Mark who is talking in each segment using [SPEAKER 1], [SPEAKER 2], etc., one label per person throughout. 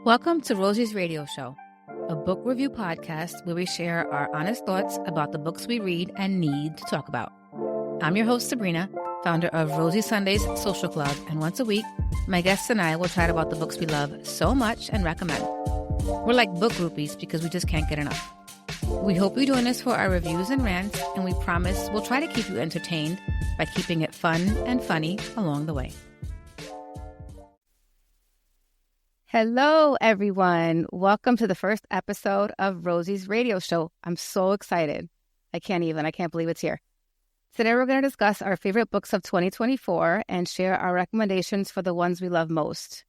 [SPEAKER 1] Welcome to Rosy's Radio Show, a book review podcast where we share our honest thoughts about the books we read and need to talk about. I'm your host, Sabrina, founder of Rosy Sundays Social Club, and once a week, my guests and I will chat about the books we love so much and recommend. We're like book groupies because we just can't get enough. We hope you join us for our reviews and rants, and we promise we'll try to keep you entertained by keeping it fun and funny along the way. Hello, everyone. Welcome to the first episode of Rosy's Radio Show. I'm so excited. I can't believe it's here. Today, we're going to discuss our favorite books of 2024 and share our recommendations for the ones we love most.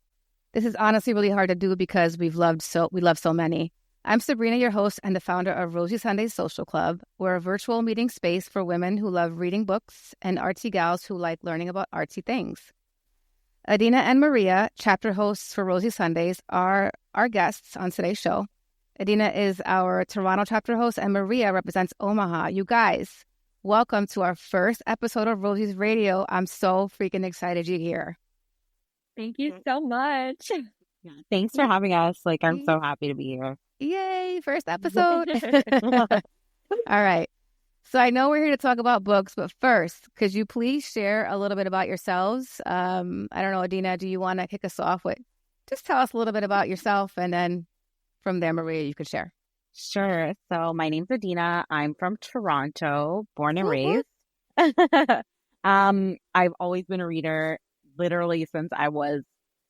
[SPEAKER 1] This is honestly really hard to do because we love so many. I'm Sabrina, your host and the founder of Rosy Sundays Social Club. We're a virtual meeting space for women who love reading books and artsy gals who like learning about artsy things. Adeana and Maria, chapter hosts for Rosy Sundays, are our guests on today's show. Adeana is our Toronto chapter host, and Maria represents Omaha. You guys, welcome to our first episode of Rosy's Radio. I'm so freaking excited you're here.
[SPEAKER 2] Thank you so much.
[SPEAKER 3] Yeah, thanks for having us. I'm so happy to be here.
[SPEAKER 1] Yay, first episode. All right. So I know we're here to talk about books, but first, could you please share a little bit about yourselves? I don't know, Adeana, do you want to kick us off with, just tell us a little bit about yourself, and then from there, Maria, you could share.
[SPEAKER 3] Sure. So my name's Adeana. I'm from Toronto, born and raised. I've always been a reader, literally since I was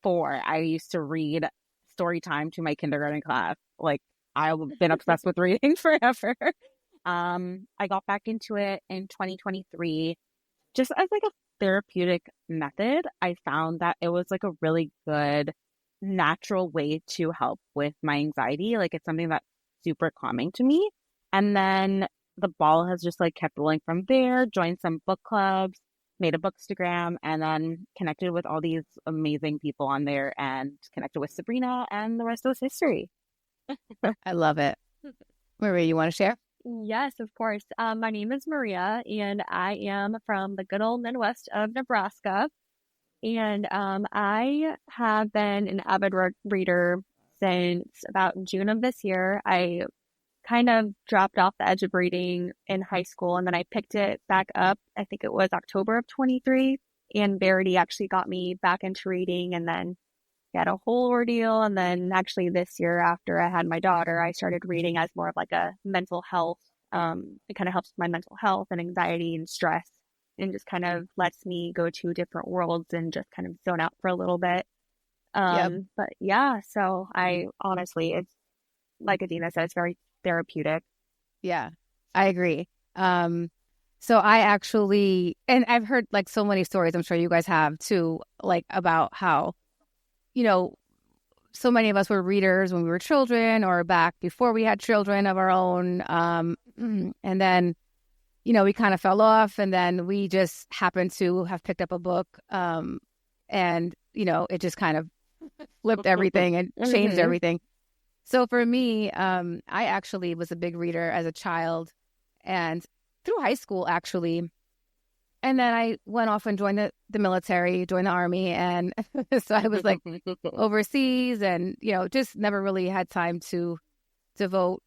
[SPEAKER 3] 4. I used to read story time to my kindergarten class. I've been obsessed with reading forever. I got back into it in 2023 just as a therapeutic method. I found that it was a really good natural way to help with my anxiety. It's something that's super calming to me. And then the ball has just kept rolling from there, joined some book clubs, made a Bookstagram, and then connected with all these amazing people on there and connected with Sabrina, and the rest was history.
[SPEAKER 1] I love it. Maria, you want to share?
[SPEAKER 2] Yes, of course. My name is Maria, and I am from the good old Midwest of Nebraska. And I have been an avid reader since about June of this year. I kind of dropped off the edge of reading in high school, and then I picked it back up. I think it was October of 23, and Verity actually got me back into reading, and then had a whole ordeal. And then actually this year, after I had my daughter, I started reading as more of a mental health. It kind of helps with my mental health and anxiety and stress, and just kind of lets me go to different worlds and just kind of zone out for a little bit. But yeah, so I honestly, it's like Adeana said, it's very therapeutic.
[SPEAKER 1] Yeah, I agree. So I actually, and I've heard so many stories, I'm sure you guys have too, about how, so many of us were readers when we were children or back before we had children of our own. And then, we kind of fell off, and then we just happened to have picked up a book. And, it just kind of flipped everything and changed everything. So for me, I actually was a big reader as a child and through high school, actually. And then I went off and joined the military, joined the army. And so I was overseas and, just never really had time to devote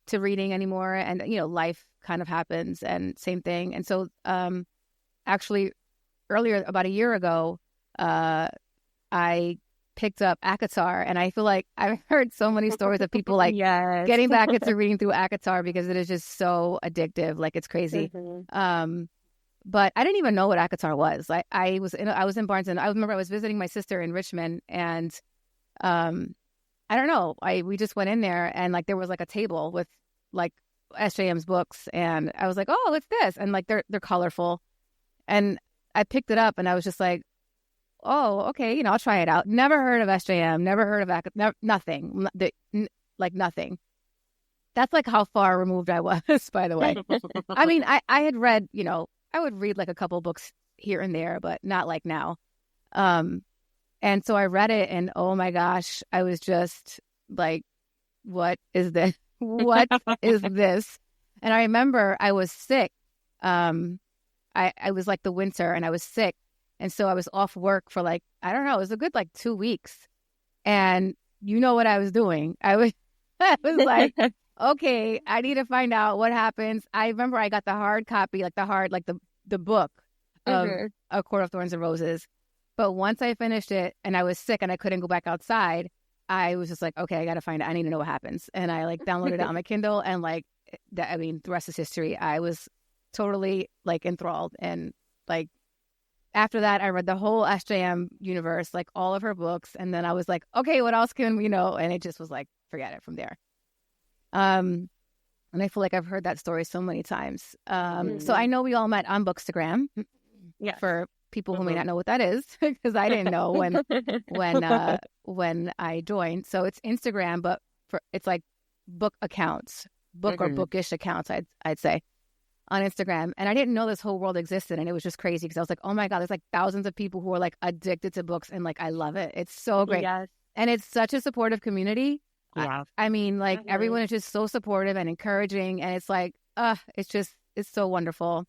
[SPEAKER 1] to reading anymore. And, life kind of happens, and same thing. And so actually earlier, about a year ago, I picked up ACOTAR, and I feel like I've heard so many stories of people
[SPEAKER 2] Yes.
[SPEAKER 1] getting back into reading through ACOTAR because it is just so addictive. It's crazy. But I didn't even know what ACOTAR was. I was in Barnes, and I remember I was visiting my sister in Richmond, and I don't know. We just went in there, and there was a table with SJM's books, and I was like, oh, what's this? And they're colorful, and I picked it up, and I was just like, oh, okay, I'll try it out. Never heard of SJM, never heard of ACOTAR, nothing, nothing. That's how far removed I was, by the way. I mean, I had read, I would read a couple books here and there, but not like now. And so I read it, and oh my gosh, I was just what is this? What is this? And I remember I was sick. I was the winter, and I was sick. And so I was off work for I don't know, it was a good 2 weeks. And you know what I was doing. I was like, okay, I need to find out what happens. I remember I got the hard copy, like the book of A Court of Thorns and Roses. But once I finished it and I was sick and I couldn't go back outside, I was just like, okay, I got to find it. I need to know what happens. And I like downloaded it on my Kindle, and like, the rest is history. I was totally like enthralled. And like, after that, I read the whole SJM universe, like all of her books. And then I was like, okay, what else can we know? And it just was like, forget it from there. And I feel like I've heard that story so many times. So I know we all met on Bookstagram.
[SPEAKER 2] Yes.
[SPEAKER 1] For people who may not know what that is, because I didn't know when I joined. So it's Instagram, but it's like book accounts, or bookish accounts, I'd say, on Instagram. And I didn't know this whole world existed, and it was just crazy because I was like, oh my God, there's like thousands of people who are like addicted to books, and like I love it. It's so great.
[SPEAKER 2] Yes.
[SPEAKER 1] And it's such a supportive community.
[SPEAKER 3] Yeah.
[SPEAKER 1] I mean, like everyone is just so supportive and encouraging, and it's like, it's so wonderful.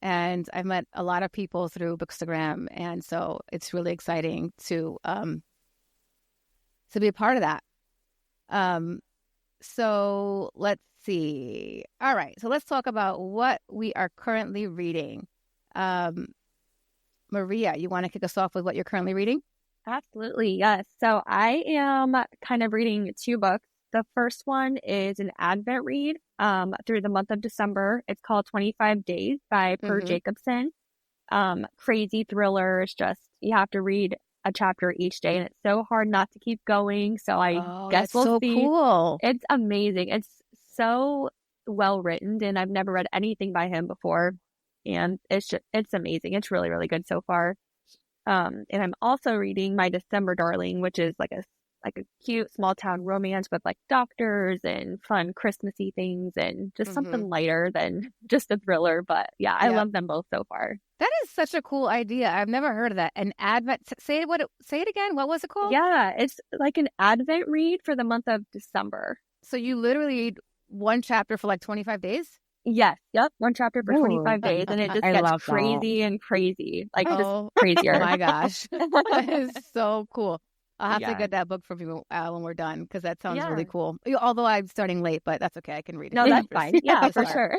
[SPEAKER 1] And I've met a lot of people through Bookstagram, and so it's really exciting to be a part of that. So let's see. All right, so let's talk about what we are currently reading. Maria, you want to kick us off with what you're currently reading?
[SPEAKER 2] Absolutely, yes. So I am kind of reading 2 books. The first one is an Advent read through the month of December. It's called 25 Days by Per Jacobson. Crazy thriller. It's just, you have to read a chapter each day, and it's so hard not to keep going. So I guess we'll see.
[SPEAKER 1] Cool.
[SPEAKER 2] It's amazing. It's so well written, and I've never read anything by him before. And it's amazing. It's really, really good so far. And I'm also reading My December Darling, which is like a cute small town romance with like doctors and fun Christmassy things, and just something lighter than just a thriller. But yeah, I love them both so far.
[SPEAKER 1] That is such a cool idea. I've never heard of that. An Advent. Say it again. What was it called?
[SPEAKER 2] Yeah, it's like an Advent read for the month of December.
[SPEAKER 1] So you literally read one chapter for like 25 days?
[SPEAKER 2] Yes. Yep. One chapter for 25 days, and it just gets crazy and crazy, like just crazier.
[SPEAKER 1] Oh my gosh, that is so cool. I'll have to get that book from you when we're done, because that sounds really cool. Although I'm starting late, but that's okay. I can read it.
[SPEAKER 2] No, that's fine. Yeah, for sure.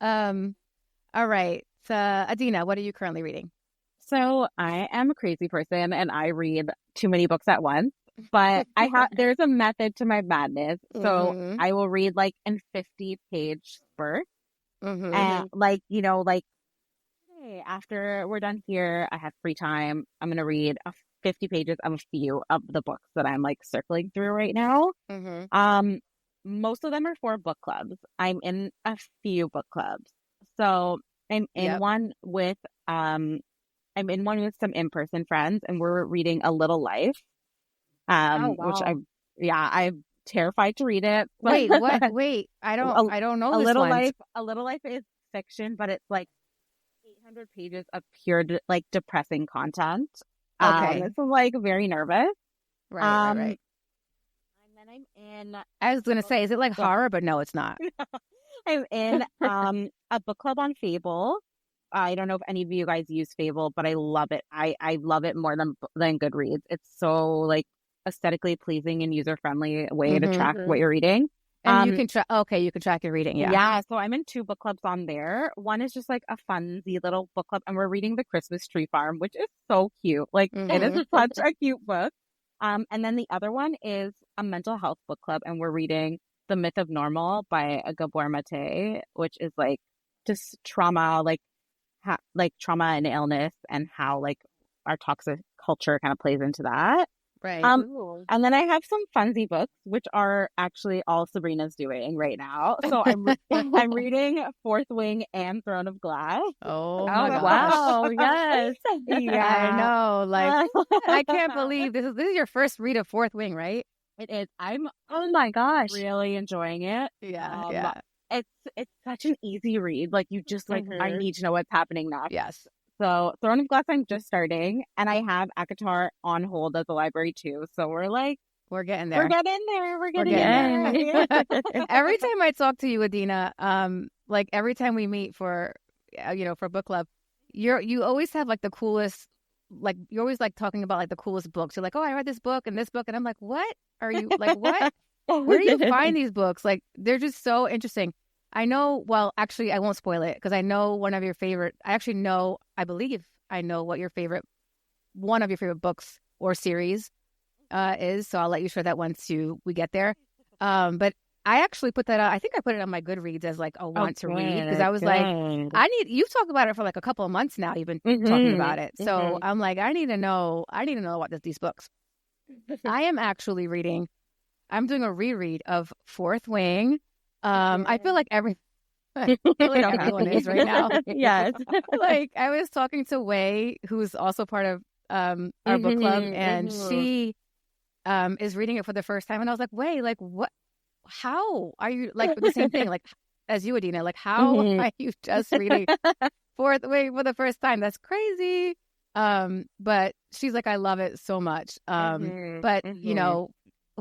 [SPEAKER 1] All right. So, Adeana, what are you currently reading?
[SPEAKER 3] So I am a crazy person, and I read too many books at once. But there's a method to my madness. So I will read like in 50-page spurts. And like, hey, after we're done here, I have free time. I'm going to read 50 pages of a few of the books that I'm like circling through right now. Most of them are for book clubs. I'm in a few book clubs. So I'm in one with some in-person friends, and we're reading A Little Life. Which I'm terrified to read it.
[SPEAKER 1] Wait, what? Wait, I don't know this one.
[SPEAKER 3] A Little Life is fiction, but it's like 800 pages of pure like depressing content.
[SPEAKER 1] Okay.
[SPEAKER 3] It's like very nervous.
[SPEAKER 1] Right.
[SPEAKER 3] And then I'm in.
[SPEAKER 1] I was gonna say, is it like horror? But no, it's not.
[SPEAKER 3] I'm in a book club on Fable. I don't know if any of you guys use Fable, but I love it. I love it more than Goodreads. It's so like aesthetically pleasing and user friendly way to track what you're reading.
[SPEAKER 1] And you can track your reading.
[SPEAKER 3] Yeah. So I'm in 2 book clubs on there. One is just like a funsy little book club, and we're reading The Christmas Tree Farm, which is so cute. Like it is such a cute book. And then the other one is a mental health book club, and we're reading The Myth of Normal by Gabor Mate, which is like just trauma, like trauma and illness, and how like our toxic culture kind of plays into that.
[SPEAKER 1] Right.
[SPEAKER 3] And then I have some funsy books, which are actually all Sabrina's doing right now. So I'm reading Fourth Wing and Throne of Glass.
[SPEAKER 1] Oh my gosh.
[SPEAKER 2] Wow! Yes.
[SPEAKER 1] Yeah, I know. Like, I can't believe this is your first read of Fourth Wing, right?
[SPEAKER 3] It is. I'm
[SPEAKER 2] oh my gosh,
[SPEAKER 3] really enjoying it.
[SPEAKER 1] Yeah.
[SPEAKER 3] It's such an easy read. Like you just like I need to know what's happening next.
[SPEAKER 1] Yes.
[SPEAKER 3] So Throne of Glass I'm just starting, and I have ACOTAR on hold at the library too. So we're
[SPEAKER 1] getting there.
[SPEAKER 3] We're getting there.
[SPEAKER 1] Every time I talk to you, Adeana, like every time we meet for book club, you always have like the coolest like you're always like talking about like the coolest books. You're like, oh, I read this book and this book, and I'm like, what are you like? What? Where do you find these books? Like they're just so interesting. I know. Well, actually, I won't spoil it because I know one of your favorite. I actually know. I believe I know what your favorite one of your favorite books or series is. So I'll let you share that once we get there. But I actually put that out. I think I put it on my Goodreads as like a want to read because I was like, you've talked about it for like a couple of months now. You've been talking about it. So I'm like, I need to know about these books. I am actually reading. I'm doing a reread of Fourth Wing. I feel like everyone is right now.
[SPEAKER 2] Yes.
[SPEAKER 1] Like I was talking to Wei, who's also part of our book club, and she is reading it for the first time, and I was like, Wei, like what? How are you like the same thing? Like as you, Adeana, like how are you just reading Fourth Wing for the first time? That's crazy. But she's like, I love it so much. But you know,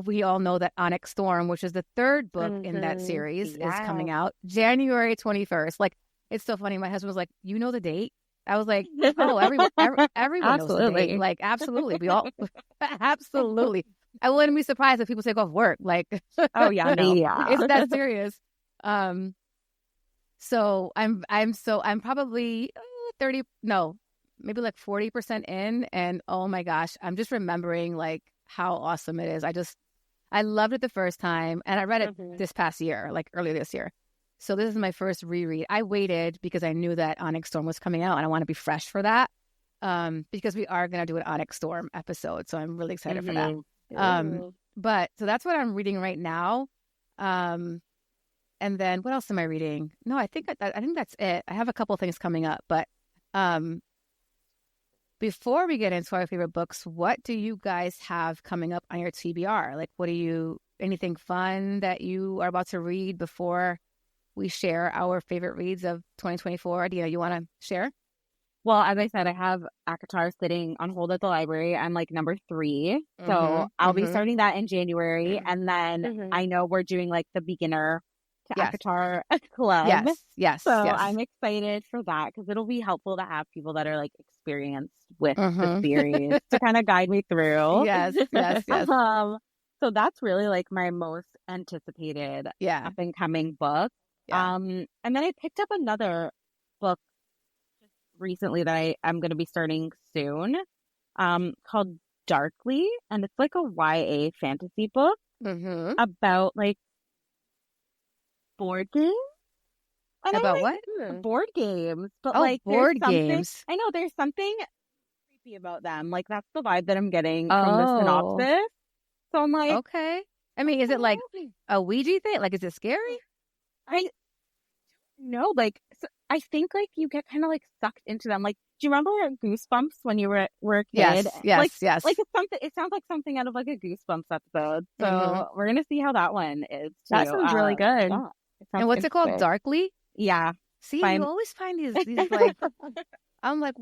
[SPEAKER 1] we all know that Onyx Storm, which is the third book in that series, is coming out January 21st. Like, it's so funny. My husband was like, you know the date? I was like, oh, everyone knows the date. Like, absolutely. We all, absolutely. I wouldn't be surprised if people take off work. Like,
[SPEAKER 2] oh, yeah, no.
[SPEAKER 3] Yeah.
[SPEAKER 1] It's that serious. So I'm probably 30, no, maybe like 40% in. And oh my gosh, I'm just remembering like how awesome it is. I loved it the first time, and I read it this past year, like earlier this year. So this is my first reread. I waited because I knew that Onyx Storm was coming out, and I want to be fresh for that. Because we are going to do an Onyx Storm episode, so I'm really excited for that. But so that's what I'm reading right now. And then what else am I reading? No, I think that's it. I have a couple things coming up, but before we get into our favorite books, what do you guys have coming up on your TBR? Like, anything fun that you are about to read before we share our favorite reads of 2024? Adeana, you want to share?
[SPEAKER 3] Well, as I said, I have ACOTAR sitting on hold at the library. I'm like number 3. So I'll be starting that in January. And then I know we're doing like the beginner to ACOTAR club.
[SPEAKER 1] Yes.
[SPEAKER 3] So I'm excited for that because it'll be helpful to have people that are like experienced with the series to kind of guide me through.
[SPEAKER 1] Yes.
[SPEAKER 3] So that's really like my most anticipated up and coming book. And then I picked up another book recently that I'm going to be starting soon, called Darkly, and it's like a YA fantasy book about like board games. And
[SPEAKER 1] about what?
[SPEAKER 3] Board games, but
[SPEAKER 1] board games.
[SPEAKER 3] I know there's something creepy about them. Like that's the vibe that I'm getting from the synopsis. So I'm like,
[SPEAKER 1] okay. I mean, is it like a Ouija thing? Like, is it scary?
[SPEAKER 3] I know, like, so I think like you get kind of like sucked into them. Like, do you remember Goosebumps when you were a kid?
[SPEAKER 1] Yes.
[SPEAKER 3] Like it's something. It sounds like something out of like a Goosebumps episode. So we're gonna see how that one is.
[SPEAKER 2] That sounds really good.
[SPEAKER 3] Yeah,
[SPEAKER 1] and what's it called? Darkly?
[SPEAKER 3] Yeah.
[SPEAKER 1] See, you always find these like. I'm like,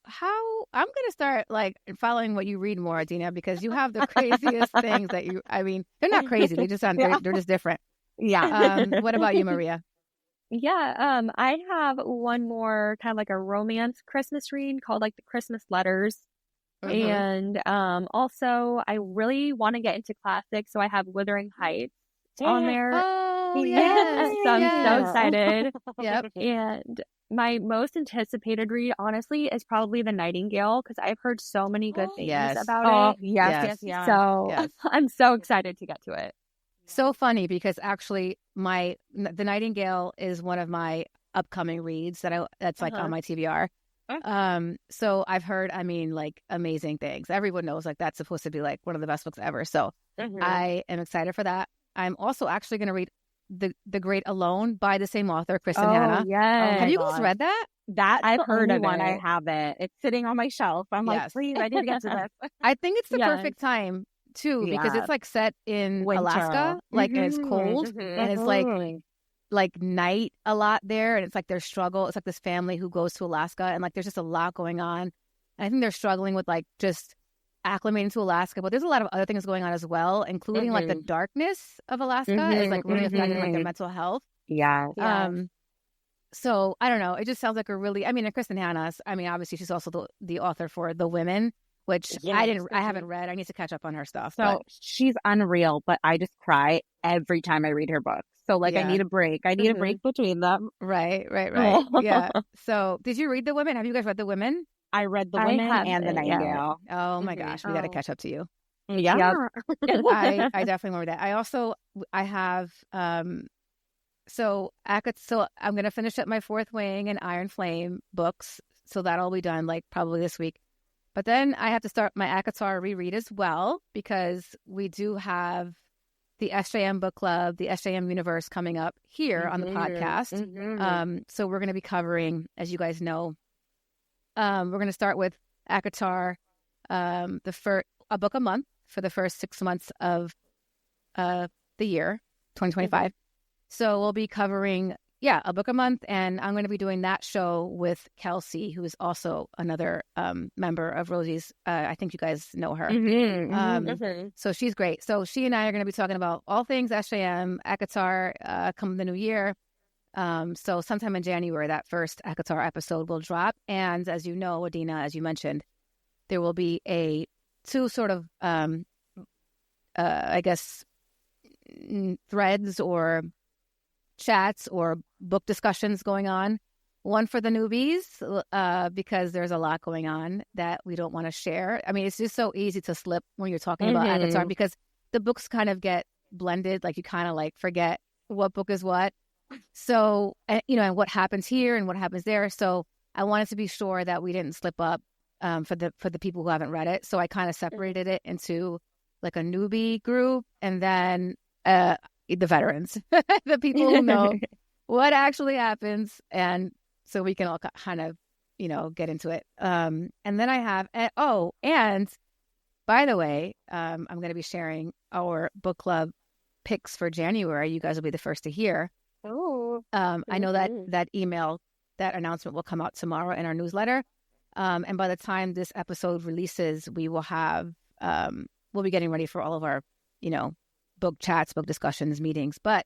[SPEAKER 1] how? I'm going to start like following what you read more, Adeana, because you have the craziest things that I mean, they're not crazy. They just sound, they're just different.
[SPEAKER 3] Yeah.
[SPEAKER 1] What about you, Maria?
[SPEAKER 2] Yeah. I have one more kind of like a romance Christmas read called like The Christmas Letters. And also I really want to get into classics. So I have Wuthering Heights on there.
[SPEAKER 1] Oh, yes.
[SPEAKER 2] So I'm so excited.
[SPEAKER 1] Yep.
[SPEAKER 2] And my most anticipated read, honestly, is probably The Nightingale because I've heard so many good things about it.
[SPEAKER 3] Yes.
[SPEAKER 2] So I'm so excited to get to it.
[SPEAKER 1] So funny because actually The Nightingale is one of my upcoming reads that's like on my TBR. So I've heard, I mean, like amazing things. Everyone knows like that's supposed to be like one of the best books ever. So I am excited for that. I'm also actually going to read The Great Alone by the same author, Kristen Hanna.
[SPEAKER 2] Yes.
[SPEAKER 1] Have you guys read that?
[SPEAKER 3] I've heard of one. I haven't. It's sitting on my shelf. I'm like, please, I need to get to this.
[SPEAKER 1] I think it's the perfect time too because it's like set in
[SPEAKER 3] winter.
[SPEAKER 1] Alaska, like and it's cold and it's like night a lot there, and it's like their struggle. It's like this family who goes to Alaska, and like there's just a lot going on. And I think they're struggling with like just acclimating to Alaska, but there's a lot of other things going on as well, including like the darkness of Alaska is like really affecting like their mental health.
[SPEAKER 3] Yeah.
[SPEAKER 1] So I don't know. It just sounds like a really, I mean, and Kristen Hanna's, I mean, obviously she's also the author for The Women, which I haven't read. I need to catch up on her stuff.
[SPEAKER 3] So she's unreal, but I just cry every time I read her books. So like I need a break. I need a break between them.
[SPEAKER 1] Right. Yeah. So did you read The Women? Have you guys read The Women?
[SPEAKER 3] I read The Women and The Nightingale.
[SPEAKER 1] Oh my gosh, we got to catch up to you.
[SPEAKER 3] Yeah.
[SPEAKER 1] I definitely remember that. I have so I'm gonna finish up my Fourth Wing and Iron Flame books, so that'll be done like probably this week. But then I have to start my ACOTAR reread as well, because we do have the SJM book club, the SJM universe coming up here on the podcast. So we're going to be covering, as you guys know, we're going to start with ACOTAR, a book a month for the first 6 months of the year, 2025. So we'll be covering, a book a month, and I'm going to be doing that show with Kelsey, who is also another member of Rosy's. I think you guys know her. So she's great. So she and I are going to be talking about all things SJM, ACOTAR, come the new year. So sometime in January, that first ACOTAR episode will drop. And as you know, Adeana, as you mentioned, there will be two sort of, I guess, threads or chats or book discussions going on. One for the newbies, because there's a lot going on that we don't want to share. I mean, it's just so easy to slip when you're talking about ACOTAR, because the books kind of get blended. Like you kind of like forget what book is what. So, and what happens here and what happens there. So I wanted to be sure that we didn't slip up for the people who haven't read it. So I kind of separated it into like a newbie group, and then the veterans, the people who know what actually happens, and so we can all kind of, get into it. And then I have, and by the way, I'm going to be sharing our book club picks for January. You guys will be the first to hear. I know that announcement will come out tomorrow in our newsletter. And by the time this episode releases, we will have, we'll be getting ready for all of our, book chats, book discussions, meetings. But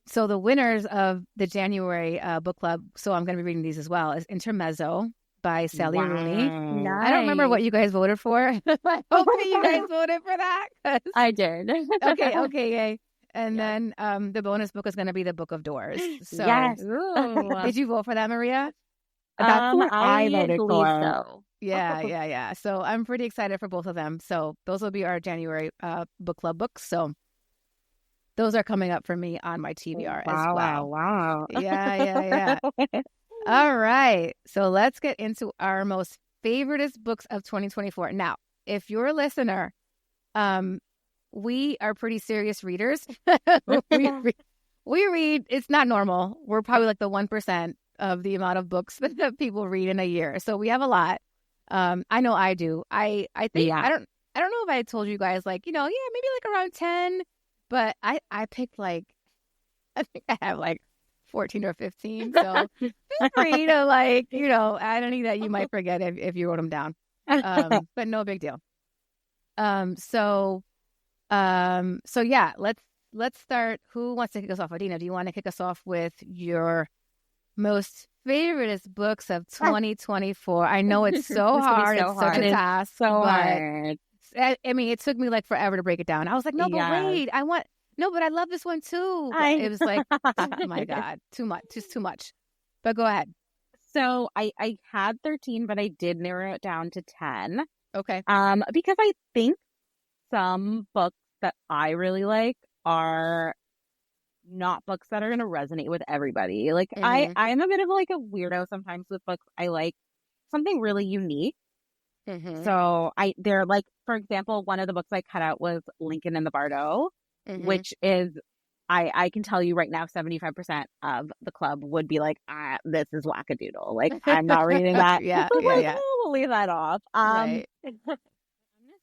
[SPEAKER 1] so the winners of the January book club, so I'm going to be reading these as well, is Intermezzo by Sally Rooney.
[SPEAKER 2] Nice.
[SPEAKER 1] I don't remember what you guys voted for. I hope you guys voted for that.
[SPEAKER 2] I did.
[SPEAKER 1] Okay, yay. And then the bonus book is going to be The Book of Doors. So,
[SPEAKER 2] yes.
[SPEAKER 1] Did you vote for that, Maria?
[SPEAKER 3] That's what I voted for.
[SPEAKER 2] So.
[SPEAKER 1] Yeah. So I'm pretty excited for both of them. So those will be our January book club books. So those are coming up for me on my TBR as well.
[SPEAKER 3] Wow.
[SPEAKER 1] Yeah. All right. So let's get into our most favoriteest books of 2024. Now, if you're a listener, we are pretty serious readers. we read, it's not normal. We're probably like the 1% of the amount of books that people read in a year. So we have a lot. I know I do. I think, I don't know if I told you guys like, maybe like around 10, but I picked like, I think I have like 14 or 15. So feel free to like, add any that you might forget if you wrote them down. But no big deal. So yeah, let's start. Who wants to kick us off? Adeana, do you want to kick us off with your most favoriteest books of 2024? I know it's so hard. It's such a task.
[SPEAKER 3] So hard.
[SPEAKER 1] I mean, it took me like forever to break it down. I was like, no, but wait, but I love this one too. It was like, oh my God, too much, just too much. But go ahead.
[SPEAKER 3] So I had 13, but I did narrow it down to 10.
[SPEAKER 1] Okay.
[SPEAKER 3] Because I think some books that I really like are not books that are going to resonate with everybody. Like I'm a bit of like a weirdo sometimes with books. I like something really unique. So they're like, for example, one of the books I cut out was Lincoln and the Bardo, which is, I can tell you right now, 75% of the club would be like, this is wackadoodle. Like, I'm not reading that. We'll leave that off.
[SPEAKER 1] Right.
[SPEAKER 3] I'm going to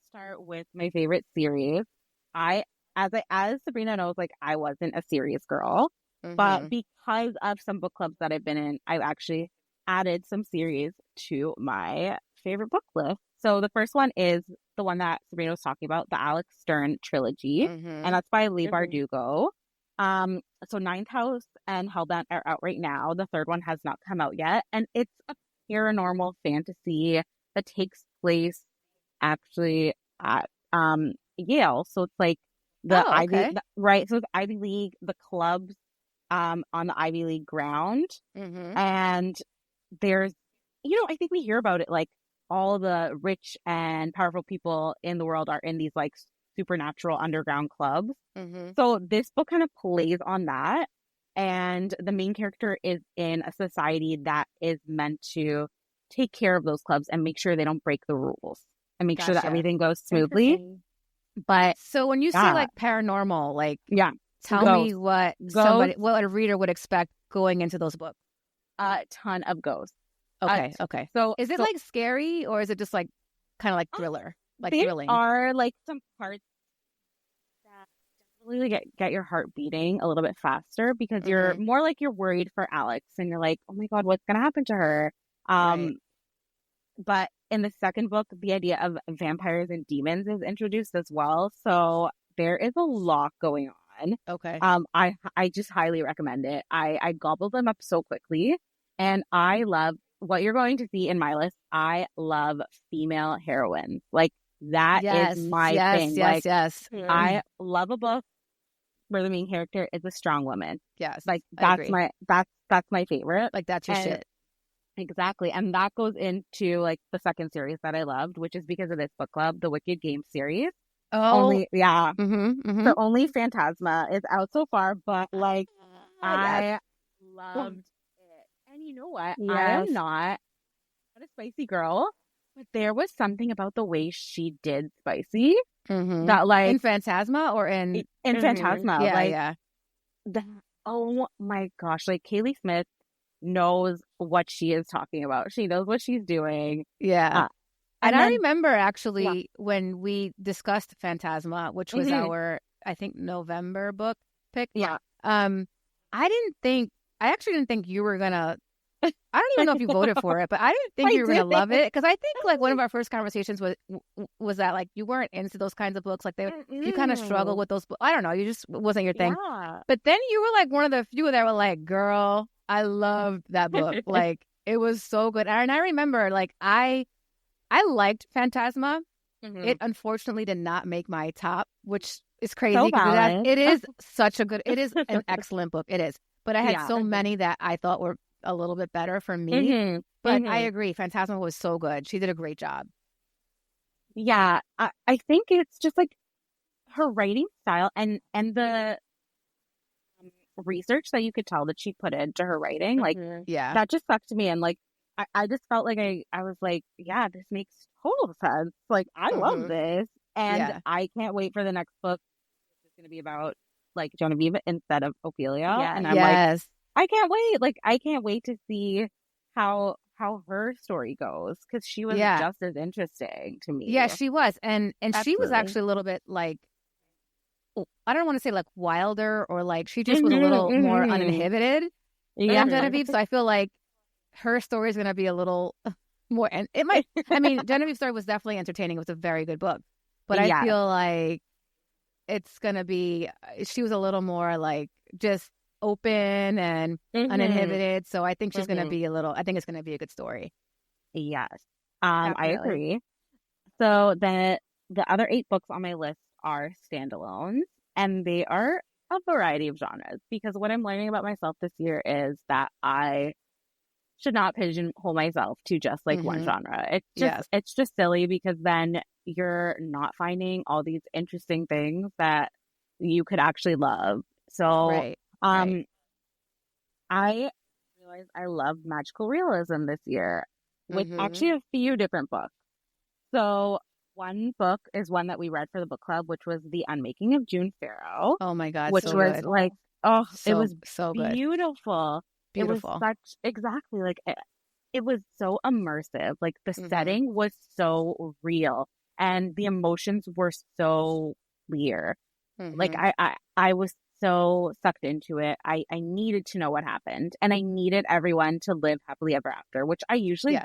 [SPEAKER 3] start with my favorite series. As Sabrina knows, like, I wasn't a serious girl, but because of some book clubs that I've been in, I've actually added some series to my favorite book list. So the first one is the one that Sabrina was talking about, the Alex Stern trilogy, and that's by Leigh Bardugo. So Ninth House and Hellbent are out right now. The third one has not come out yet. And it's a paranormal fantasy that takes place actually at Yale. So it's like the
[SPEAKER 1] Oh, okay.
[SPEAKER 3] right. So it's Ivy League, the clubs on the Ivy League ground.
[SPEAKER 1] Mm-hmm.
[SPEAKER 3] And there's, I think we hear about it, like all the rich and powerful people in the world are in these like supernatural underground clubs.
[SPEAKER 1] Mm-hmm.
[SPEAKER 3] So this book kind of plays on that. And the main character is in a society that is meant to take care of those clubs and make sure they don't break the rules and make sure that
[SPEAKER 1] Gotcha.
[SPEAKER 3] everything goes smoothly.
[SPEAKER 2] Interesting.
[SPEAKER 3] But
[SPEAKER 1] So when you say
[SPEAKER 3] yeah,
[SPEAKER 1] like paranormal, like
[SPEAKER 3] yeah,
[SPEAKER 1] tell me
[SPEAKER 3] ghosts.
[SPEAKER 1] what a reader would expect going into those books.
[SPEAKER 3] A ton of ghosts.
[SPEAKER 1] Okay, okay.
[SPEAKER 3] So
[SPEAKER 1] is it like scary or is it just like kind of like thriller, like
[SPEAKER 3] there
[SPEAKER 1] thrilling?
[SPEAKER 3] are like some parts that definitely get your heart beating a little bit faster because you're more like you're worried for Alex and you're like, oh my God, what's gonna happen to her?
[SPEAKER 1] Right.
[SPEAKER 3] But in the second book, the idea of vampires and demons is introduced as well. So there is a lot going on.
[SPEAKER 1] Okay.
[SPEAKER 3] I just highly recommend it. I gobbled them up so quickly, and I love what you're going to see in my list. I love female heroines. Like that is my thing. Like
[SPEAKER 1] Yes.
[SPEAKER 3] I love a book where the main character is a strong woman.
[SPEAKER 1] Yes.
[SPEAKER 3] Like
[SPEAKER 1] I agree.
[SPEAKER 3] that's my favorite.
[SPEAKER 1] Like that's your shit.
[SPEAKER 3] Exactly. And that goes into like the second series that I loved, which is because of this book club, the Wicked Game series.
[SPEAKER 1] Oh.
[SPEAKER 3] Yeah.
[SPEAKER 1] Mm-hmm.
[SPEAKER 3] So only Phantasma is out so far, but like I loved it. And you know what?
[SPEAKER 2] Yes.
[SPEAKER 3] I am not a spicy girl, but there was something about the way she did spicy that like
[SPEAKER 1] in Phantasma or in
[SPEAKER 3] Phantasma.
[SPEAKER 1] Yeah,
[SPEAKER 3] like
[SPEAKER 1] yeah.
[SPEAKER 3] Oh my gosh. Like Kaylee Smith knows what she is talking about. She knows what she's doing.
[SPEAKER 1] Yeah. And
[SPEAKER 3] then,
[SPEAKER 1] I remember actually when we discussed Phantasma, which was our, I think, November book pick.
[SPEAKER 3] Yeah.
[SPEAKER 1] I actually didn't think you were gonna. I don't even know if you voted for it, but I didn't think you were gonna love it because I think like one of our first conversations was that like you weren't into those kinds of books. Like you kind of struggle with those. I don't know. You just wasn't your thing.
[SPEAKER 3] Yeah.
[SPEAKER 1] But then you were like one of the few that were like, "Girl, I loved that book. Like it was so good." And I remember like I liked Phantasma. It unfortunately did not make my top, which is crazy because it is it is an excellent book. It is. But I had so many that I thought were a little bit better for me. But I agree. Phantasma was so good. She did a great job.
[SPEAKER 3] Yeah. I think it's just like her writing style and the research that you could tell that she put into her writing. Like, that just stuck to me. And like, I just felt like I was like, yeah, this makes total sense. Like, I love this. And I can't wait for the next book. It's going to be about like Genevieve instead of Ophelia.
[SPEAKER 1] Yeah.
[SPEAKER 3] And I'm like, I can't wait. Like, I can't wait to see how her story goes because she was just as interesting to me.
[SPEAKER 1] Yeah, she was. And she was actually a little bit like, I don't want to say like wilder or like she just was a little more uninhibited than Genevieve. So I feel like her story is going to be a little more, and it might, I mean, Genevieve's story was definitely entertaining. It was a very good book, but I feel like it's going to be, she was a little more like just open and uninhibited. So I think she's going to be I think it's going to be a good story.
[SPEAKER 3] Yes. I agree. So the other 8 books on my list are standalones, and they are a variety of genres because what I'm learning about myself this year is that I should not pigeonhole myself to just like one genre. It's just silly because then you're not finding all these interesting things that you could actually love. So I realized I love magical realism this year with actually a few different books. So one book is one that we read for the book club, which was The Unmaking of June Farrow.
[SPEAKER 1] Oh my God.
[SPEAKER 3] Which
[SPEAKER 1] so
[SPEAKER 3] was
[SPEAKER 1] good.
[SPEAKER 3] like, it was
[SPEAKER 1] so good.
[SPEAKER 3] Beautiful. It was exactly like it was so immersive. Like the setting was so real and the emotions were so clear. Like I was so sucked into it. I needed to know what happened and I needed everyone to live happily ever after, which I usually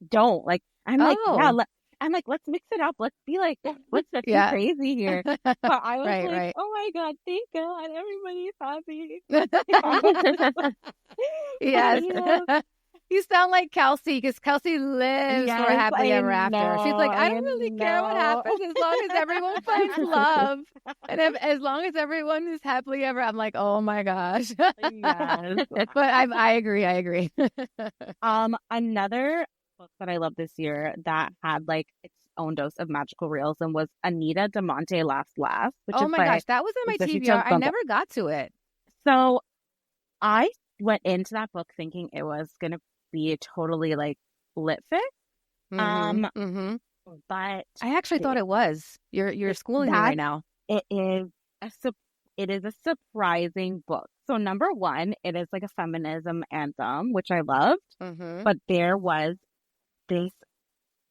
[SPEAKER 3] don't. Like I'm like, I'm like, let's mix it up. Let's be like, let's get
[SPEAKER 1] Yeah.
[SPEAKER 3] crazy here. But I was
[SPEAKER 1] Right,
[SPEAKER 3] like,
[SPEAKER 1] right.
[SPEAKER 3] oh my God, thank God, everybody's happy.
[SPEAKER 1] Yes.
[SPEAKER 3] You know,
[SPEAKER 1] You sound like Kelsey, because Kelsey lives for
[SPEAKER 3] yes,
[SPEAKER 1] happily
[SPEAKER 3] I
[SPEAKER 1] ever after. She's like,
[SPEAKER 3] know,
[SPEAKER 1] I
[SPEAKER 3] I
[SPEAKER 1] don't really care what
[SPEAKER 3] know.
[SPEAKER 1] happens as long as everyone finds love. And as long as everyone is happily ever, I'm like, oh my gosh.
[SPEAKER 3] Yes.
[SPEAKER 1] But I agree. I agree.
[SPEAKER 3] Another book that I loved this year that had like its own dose of magical realism was Anita de Monte Last Laugh, which
[SPEAKER 1] Oh
[SPEAKER 3] is
[SPEAKER 1] my
[SPEAKER 3] by
[SPEAKER 1] gosh, that was in my
[SPEAKER 3] Sophie
[SPEAKER 1] TBR. I
[SPEAKER 3] Gonzalez.
[SPEAKER 1] never got to it.
[SPEAKER 3] So I went into that book thinking it was gonna be a totally like lit fic.
[SPEAKER 1] Mm-hmm.
[SPEAKER 3] Um,
[SPEAKER 1] Mm-hmm.
[SPEAKER 3] but
[SPEAKER 1] I actually thought it was. You're schooling me
[SPEAKER 3] that
[SPEAKER 1] right now.
[SPEAKER 3] it is it is a surprising book. So number one, it is like a feminism anthem, which I loved.
[SPEAKER 1] Mm-hmm.
[SPEAKER 3] But there was this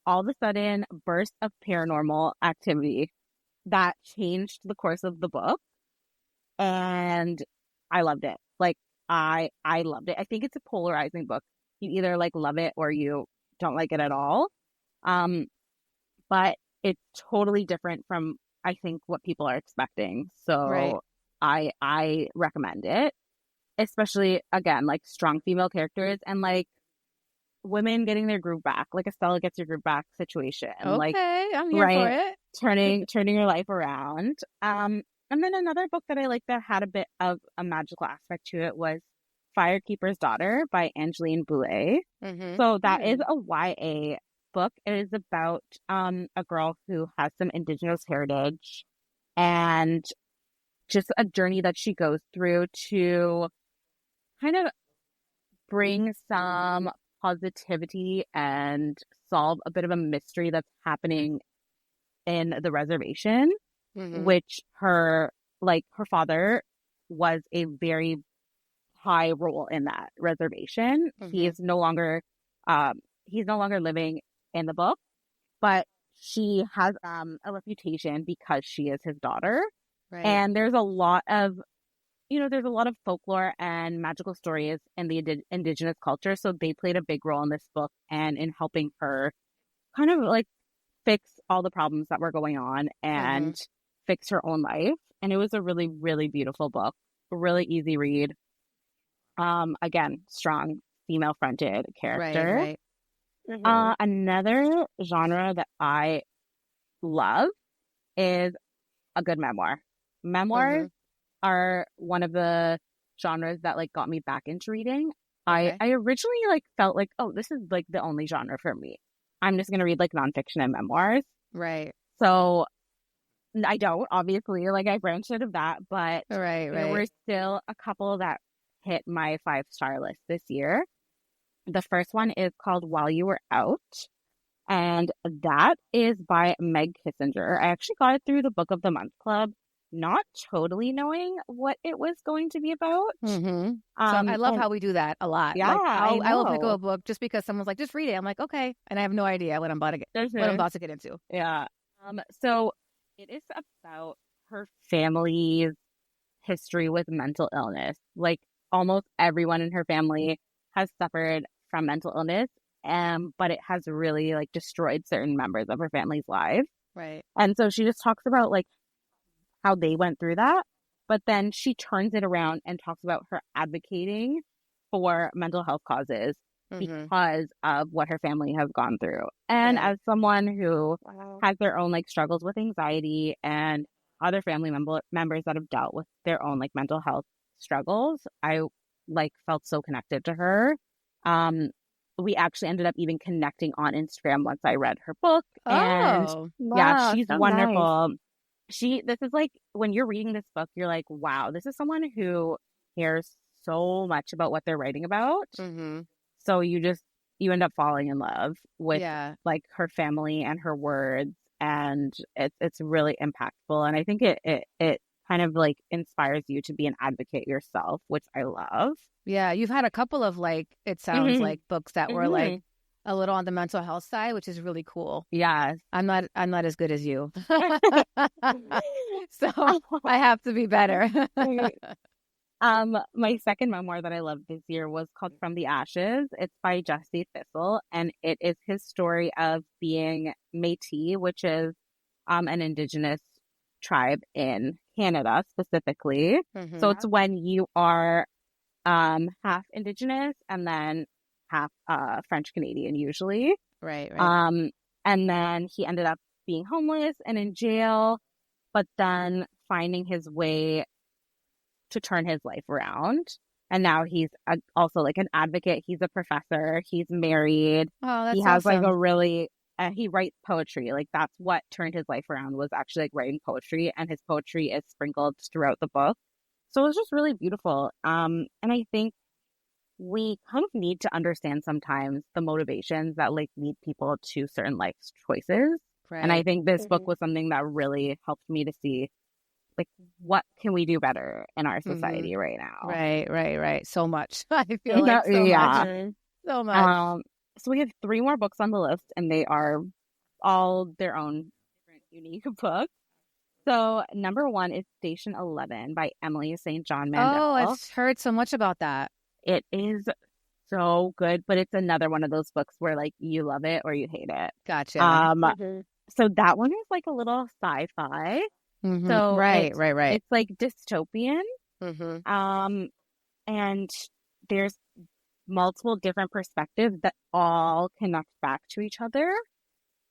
[SPEAKER 3] all of a sudden burst of paranormal activity that changed the course of the book, and I loved it. Like I loved it. I think it's a polarizing book. You either like love it or you don't like it at all. Um, but it's totally different from I think what people are expecting.
[SPEAKER 1] Right.
[SPEAKER 3] So I recommend it, especially again like strong female characters and like women getting their groove back, like a Stella gets your groove back situation, like
[SPEAKER 1] Okay, I'm here for
[SPEAKER 3] right,
[SPEAKER 1] it.
[SPEAKER 3] turning your life around. And then another book that I liked that had a bit of a magical aspect to it was Firekeeper's Daughter by Angeline Boulet.
[SPEAKER 1] Mm-hmm.
[SPEAKER 3] So that is a YA book. It is about a girl who has some indigenous heritage and just a journey that she goes through to kind of bring some positivity and solve a bit of a mystery that's happening in the reservation,
[SPEAKER 1] Mm-hmm.
[SPEAKER 3] which her father was a very high role in that reservation.
[SPEAKER 1] Mm-hmm.
[SPEAKER 3] He's no longer living in the book, but she has a reputation because she is his daughter.
[SPEAKER 1] Right.
[SPEAKER 3] And there's a lot of folklore and magical stories in the indigenous culture. So they played a big role in this book and in helping her kind of like fix all the problems that were going on and fix her own life. And it was a really, really beautiful book, a really easy read. Again, strong female fronted character.
[SPEAKER 1] Right. Right.
[SPEAKER 3] Another genre that I love is a good memoir. Memoirs are one of the genres that like got me back into reading.
[SPEAKER 1] Okay.
[SPEAKER 3] I originally like felt like, oh, this is like the only genre for me. I'm just gonna read like nonfiction and memoirs.
[SPEAKER 1] Right.
[SPEAKER 3] So I don't, obviously, like I branched out of that, but
[SPEAKER 1] Right.
[SPEAKER 3] there were still a couple that hit my 5-star list this year. The first one is called While You Were Out, and that is by Meg Kissinger. I actually got it through the Book of the Month Club, not totally knowing what it was going to be about.
[SPEAKER 1] Mm-hmm. So I love how we do that a lot.
[SPEAKER 3] Yeah,
[SPEAKER 1] like, I will pick
[SPEAKER 3] know.
[SPEAKER 1] up a book just because someone's like, just read it. I'm like, okay, and I have no idea what I'm about to get into.
[SPEAKER 3] Yeah. So it is about her family's history with mental illness. Like almost everyone in her family has suffered from mental illness, but it has really like destroyed certain members of her family's lives.
[SPEAKER 1] Right.
[SPEAKER 3] And so she just talks about like how they went through that, but then she turns it around and talks about her advocating for mental health causes because of what her family has gone through. And as someone who has their own like struggles with anxiety and other family members that have dealt with their own like mental health struggles, I like felt so connected to her. We actually ended up even connecting on Instagram once I read her book. And yeah, she's
[SPEAKER 2] so
[SPEAKER 3] wonderful. Nice. This is like when you're reading this book, you're like, wow, this is someone who cares so much about what they're writing about. So you end up falling in love with like her family and her words, and it's really impactful. And I think it kind of like inspires you to be an advocate yourself, which I love.
[SPEAKER 1] Yeah, you've had a couple of like, it sounds like books that were like a little on the mental health side, which is really cool.
[SPEAKER 3] Yes.
[SPEAKER 1] I'm not as good as you. So I have to be better.
[SPEAKER 3] My second memoir that I loved this year was called From the Ashes. It's by Jesse Thistle, and it is his story of being Métis, which is an indigenous tribe in Canada specifically. So it's when you are half indigenous and then half French Canadian usually.
[SPEAKER 1] Right.
[SPEAKER 3] And then he ended up being homeless and in jail, but then finding his way to turn his life around. And now he's also like an advocate. He's a professor. He's married.
[SPEAKER 1] Oh, that's
[SPEAKER 3] he has
[SPEAKER 1] awesome.
[SPEAKER 3] like a really, he writes poetry. Like that's what turned his life around, was actually like writing poetry. And his poetry is sprinkled throughout the book. So it was just really beautiful. And I think we kind of need to understand sometimes the motivations that like lead people to certain life choices.
[SPEAKER 1] Right.
[SPEAKER 3] And I think this book was something that really helped me to see, like, what can we do better in our society right now?
[SPEAKER 1] Right. So much. I feel like so much.
[SPEAKER 3] So we have 3 more books on the list, and they are all their own different, unique books. So number 1 is Station 11 by Emily St. John Mandel.
[SPEAKER 1] Oh, I've heard so much about that.
[SPEAKER 3] It is so good, but it's another one of those books where like you love it or you hate it.
[SPEAKER 1] Gotcha.
[SPEAKER 3] So that one is like a little sci-fi. So
[SPEAKER 1] right.
[SPEAKER 3] It's like dystopian. And there's multiple different perspectives that all connect back to each other.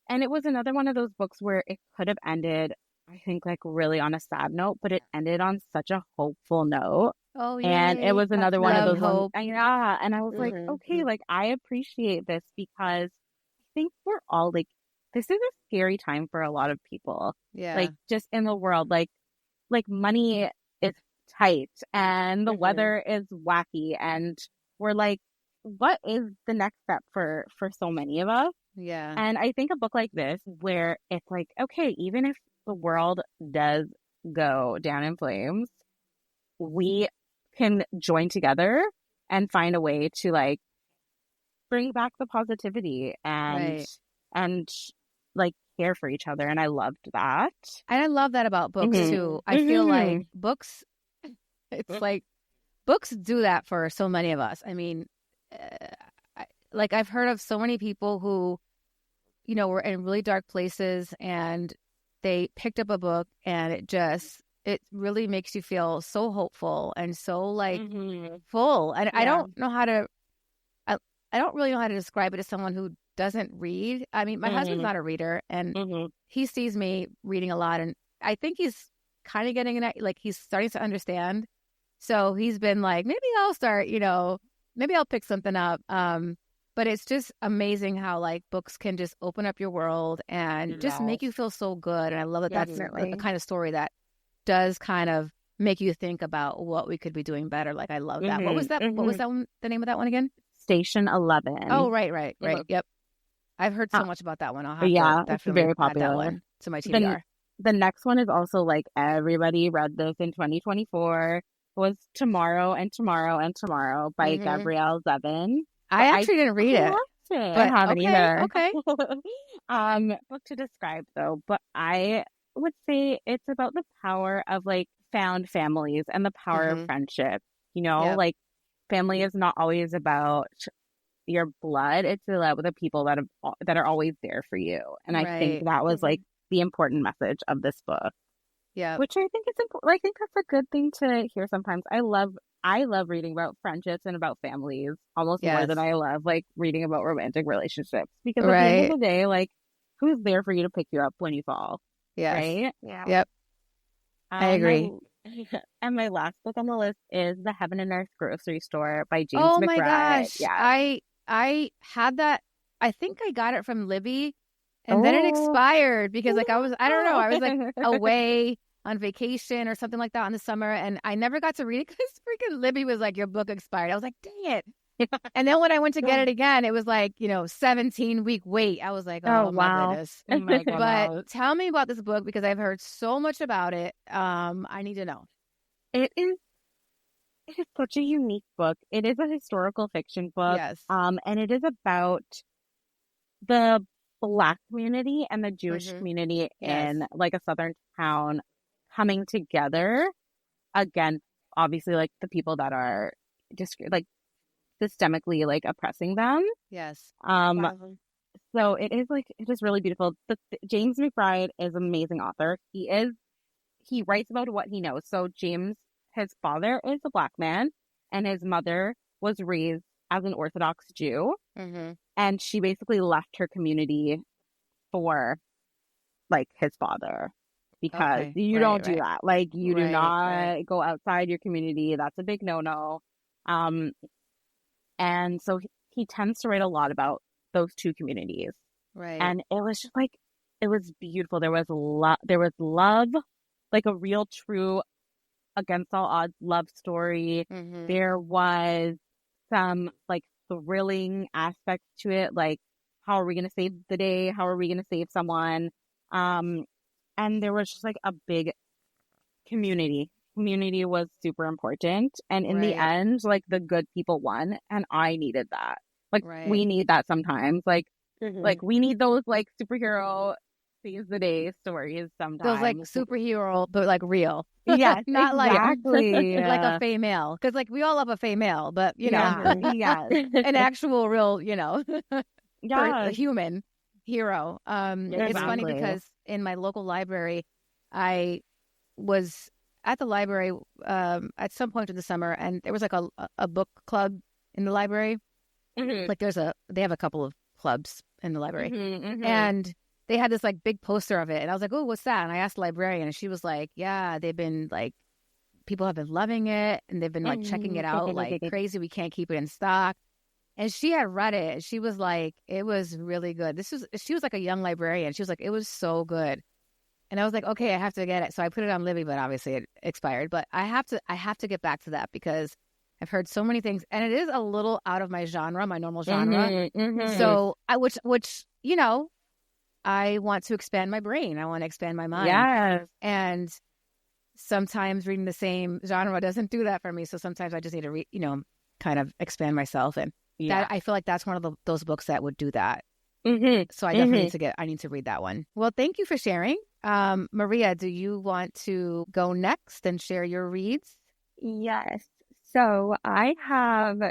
[SPEAKER 3] And it was another one of those books where it could have ended, I think, like really on a sad note, but it ended on such a hopeful note.
[SPEAKER 1] Oh, yeah.
[SPEAKER 3] And it was another one of those
[SPEAKER 1] hope.
[SPEAKER 3] ones. Yeah. And I was like, okay, like I appreciate this because I think we're all like, this is a scary time for a lot of people.
[SPEAKER 1] Yeah.
[SPEAKER 3] Like just in the world, like money is tight and the weather is wacky, and we're like, what is the next step for so many of us?
[SPEAKER 1] Yeah.
[SPEAKER 3] And I think a book like this, where it's like, okay, even if the world does go down in flames, we can join together and find a way to like bring back the positivity and like care for each other. And I loved that.
[SPEAKER 1] And I love that about books too. I feel like books, it's like books do that for so many of us. I mean, I've heard of so many people who, you know, were in really dark places and they picked up a book and it really makes you feel so hopeful and so like full. And I don't know how to, I don't really know how to describe it as someone who doesn't read. I mean, my husband's not a reader, and he sees me reading a lot, and I think he's kind of getting like he's starting to understand. So he's been like, maybe I'll start, you know, maybe I'll pick something up. But it's just amazing how like books can just open up your world and just make you feel so good. And I love that that's the kind of story that does kind of make you think about what we could be doing better. Like I love that. What was that? What was that one? The name of that one again?
[SPEAKER 3] Station 11.
[SPEAKER 1] Oh, right. Yep. I've heard so much about that one. I'll have to definitely
[SPEAKER 3] it's very popular.
[SPEAKER 1] add that one to my TBR.
[SPEAKER 3] The next one is also like everybody read this in 2024. It was Tomorrow and Tomorrow and Tomorrow by Gabrielle Zevin.
[SPEAKER 1] I actually didn't read it.
[SPEAKER 3] But I haven't either.
[SPEAKER 1] Okay.
[SPEAKER 3] Book to describe though, but I would say it's about the power of like found families and the power of friendship. You know, like family is not always about your blood; it's about the people that are always there for you. And I think that was like the important message of this book.
[SPEAKER 1] Yeah,
[SPEAKER 3] which I think it's important. I think that's a good thing to hear sometimes. I love reading about friendships and about families almost more than I love like reading about romantic relationships, because at the end of the day, like who's there for you to pick you up when you fall?
[SPEAKER 1] Yeah.
[SPEAKER 3] Right?
[SPEAKER 1] Yeah. Yep. I agree.
[SPEAKER 3] And my last book on the list is The Heaven and Earth Grocery Store by James
[SPEAKER 1] Oh
[SPEAKER 3] McBride.
[SPEAKER 1] my gosh.
[SPEAKER 3] Yeah.
[SPEAKER 1] I had that. I think I got it from Libby, and then it expired because like I was like away on vacation or something like that in the summer, and I never got to read it because freaking Libby was like, your book expired. I was like, dang it. And then when I went to get it again, it was like, 17-week wait. I was like, oh my goodness.
[SPEAKER 3] Oh my God.
[SPEAKER 1] But tell me about this book because I've heard so much about it. I need to know.
[SPEAKER 3] It is such a unique book. It is a historical fiction book.
[SPEAKER 1] Yes.
[SPEAKER 3] And it is about the Black community and the Jewish community in like a southern town coming together against obviously like the people that are just like systemically like oppressing them.
[SPEAKER 1] Yes.
[SPEAKER 2] Wow.
[SPEAKER 3] So it is really beautiful. James McBride is an amazing author. He writes about what he knows. So James, his father is a Black man, and his mother was raised as an Orthodox Jew, and she basically left her community for like his father, because you don't do that. Like you do not go outside your community. That's a big no-no. And so he tends to write a lot about those two communities.
[SPEAKER 1] Right.
[SPEAKER 3] And it was just like, it was beautiful. There was love, like a real true against all odds love story. There was some like thrilling aspects to it, like how are we going to save the day? How are we going to save someone? And there was just like a big community. Community was super important. And in the end, like the good people won. And I needed that. Like we need that sometimes. Like we need those like superhero saves the day stories sometimes.
[SPEAKER 1] Those like superhero, but like real.
[SPEAKER 3] Yeah,
[SPEAKER 1] not
[SPEAKER 3] exactly.
[SPEAKER 1] like a fey male. Because like we all love a fey male, but you know, an actual real, you know, a human hero. It's funny because in my local library, I was at the library at some point in the summer, and there was like a book club in the library. Like they have a couple of clubs in the library, and they had this like big poster of it, and I was like, oh, what's that? And I asked the librarian, and she was like, yeah, they've been like, people have been loving it, and they've been like checking it out like crazy. We can't keep it in stock. And she had read it, and she was like, it was really good. She was like a young librarian. She was like, it was so good. And I was like, okay, I have to get it. So I put it on Libby, but obviously it expired. But I have to get back to that because I've heard so many things, and it is a little out of my genre, my normal genre. So which you know, I want to expand my brain. I want to expand my mind.
[SPEAKER 3] Yes.
[SPEAKER 1] And sometimes reading the same genre doesn't do that for me. So sometimes I just need to read, you know, kind of expand myself. And that I feel like that's one of those books that would do that. So I definitely need to read that one. Well, thank you for sharing. Maria, do you want to go next and share your reads?
[SPEAKER 2] Yes. So I have,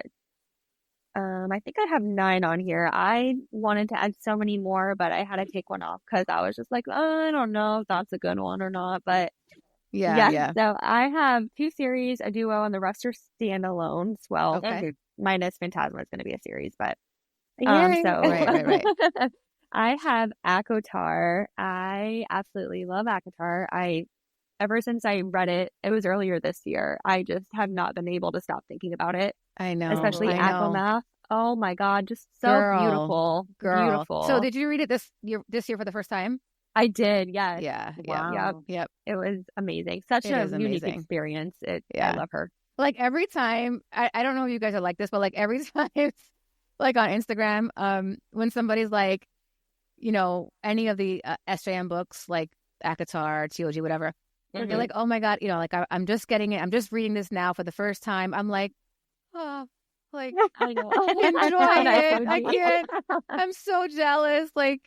[SPEAKER 2] I think I have 9 on here. I wanted to add so many more, but I had to take one off because I was just like, I don't know if that's a good one or not. But yeah. So I have 2 series, a duo, and the rest are standalones. Well, minus Phantasma is going to be a series, but
[SPEAKER 1] right.
[SPEAKER 2] I have ACOTAR. I absolutely love ACOTAR. Ever since I read it, it was earlier this year, I just have not been able to stop thinking about it.
[SPEAKER 1] I know.
[SPEAKER 2] Especially ACOMAF. Oh my God, just so beautiful. Beautiful.
[SPEAKER 1] So did you read it this year for the first time?
[SPEAKER 2] I did, yes.
[SPEAKER 1] Yeah.
[SPEAKER 2] Wow.
[SPEAKER 1] Yep.
[SPEAKER 2] It was amazing. Such a unique experience. I love her.
[SPEAKER 1] Like every time, I don't know if you guys are like this, but like every time, like on Instagram, when somebody's like, you know, any of the SJM books, like ACOTAR, TOG, whatever, they're like, oh my God, you know, like I'm just getting it. I'm just reading this now for the first time. I'm like, oh, like,
[SPEAKER 2] I know.
[SPEAKER 1] enjoy it. I can't. I'm so jealous. Like,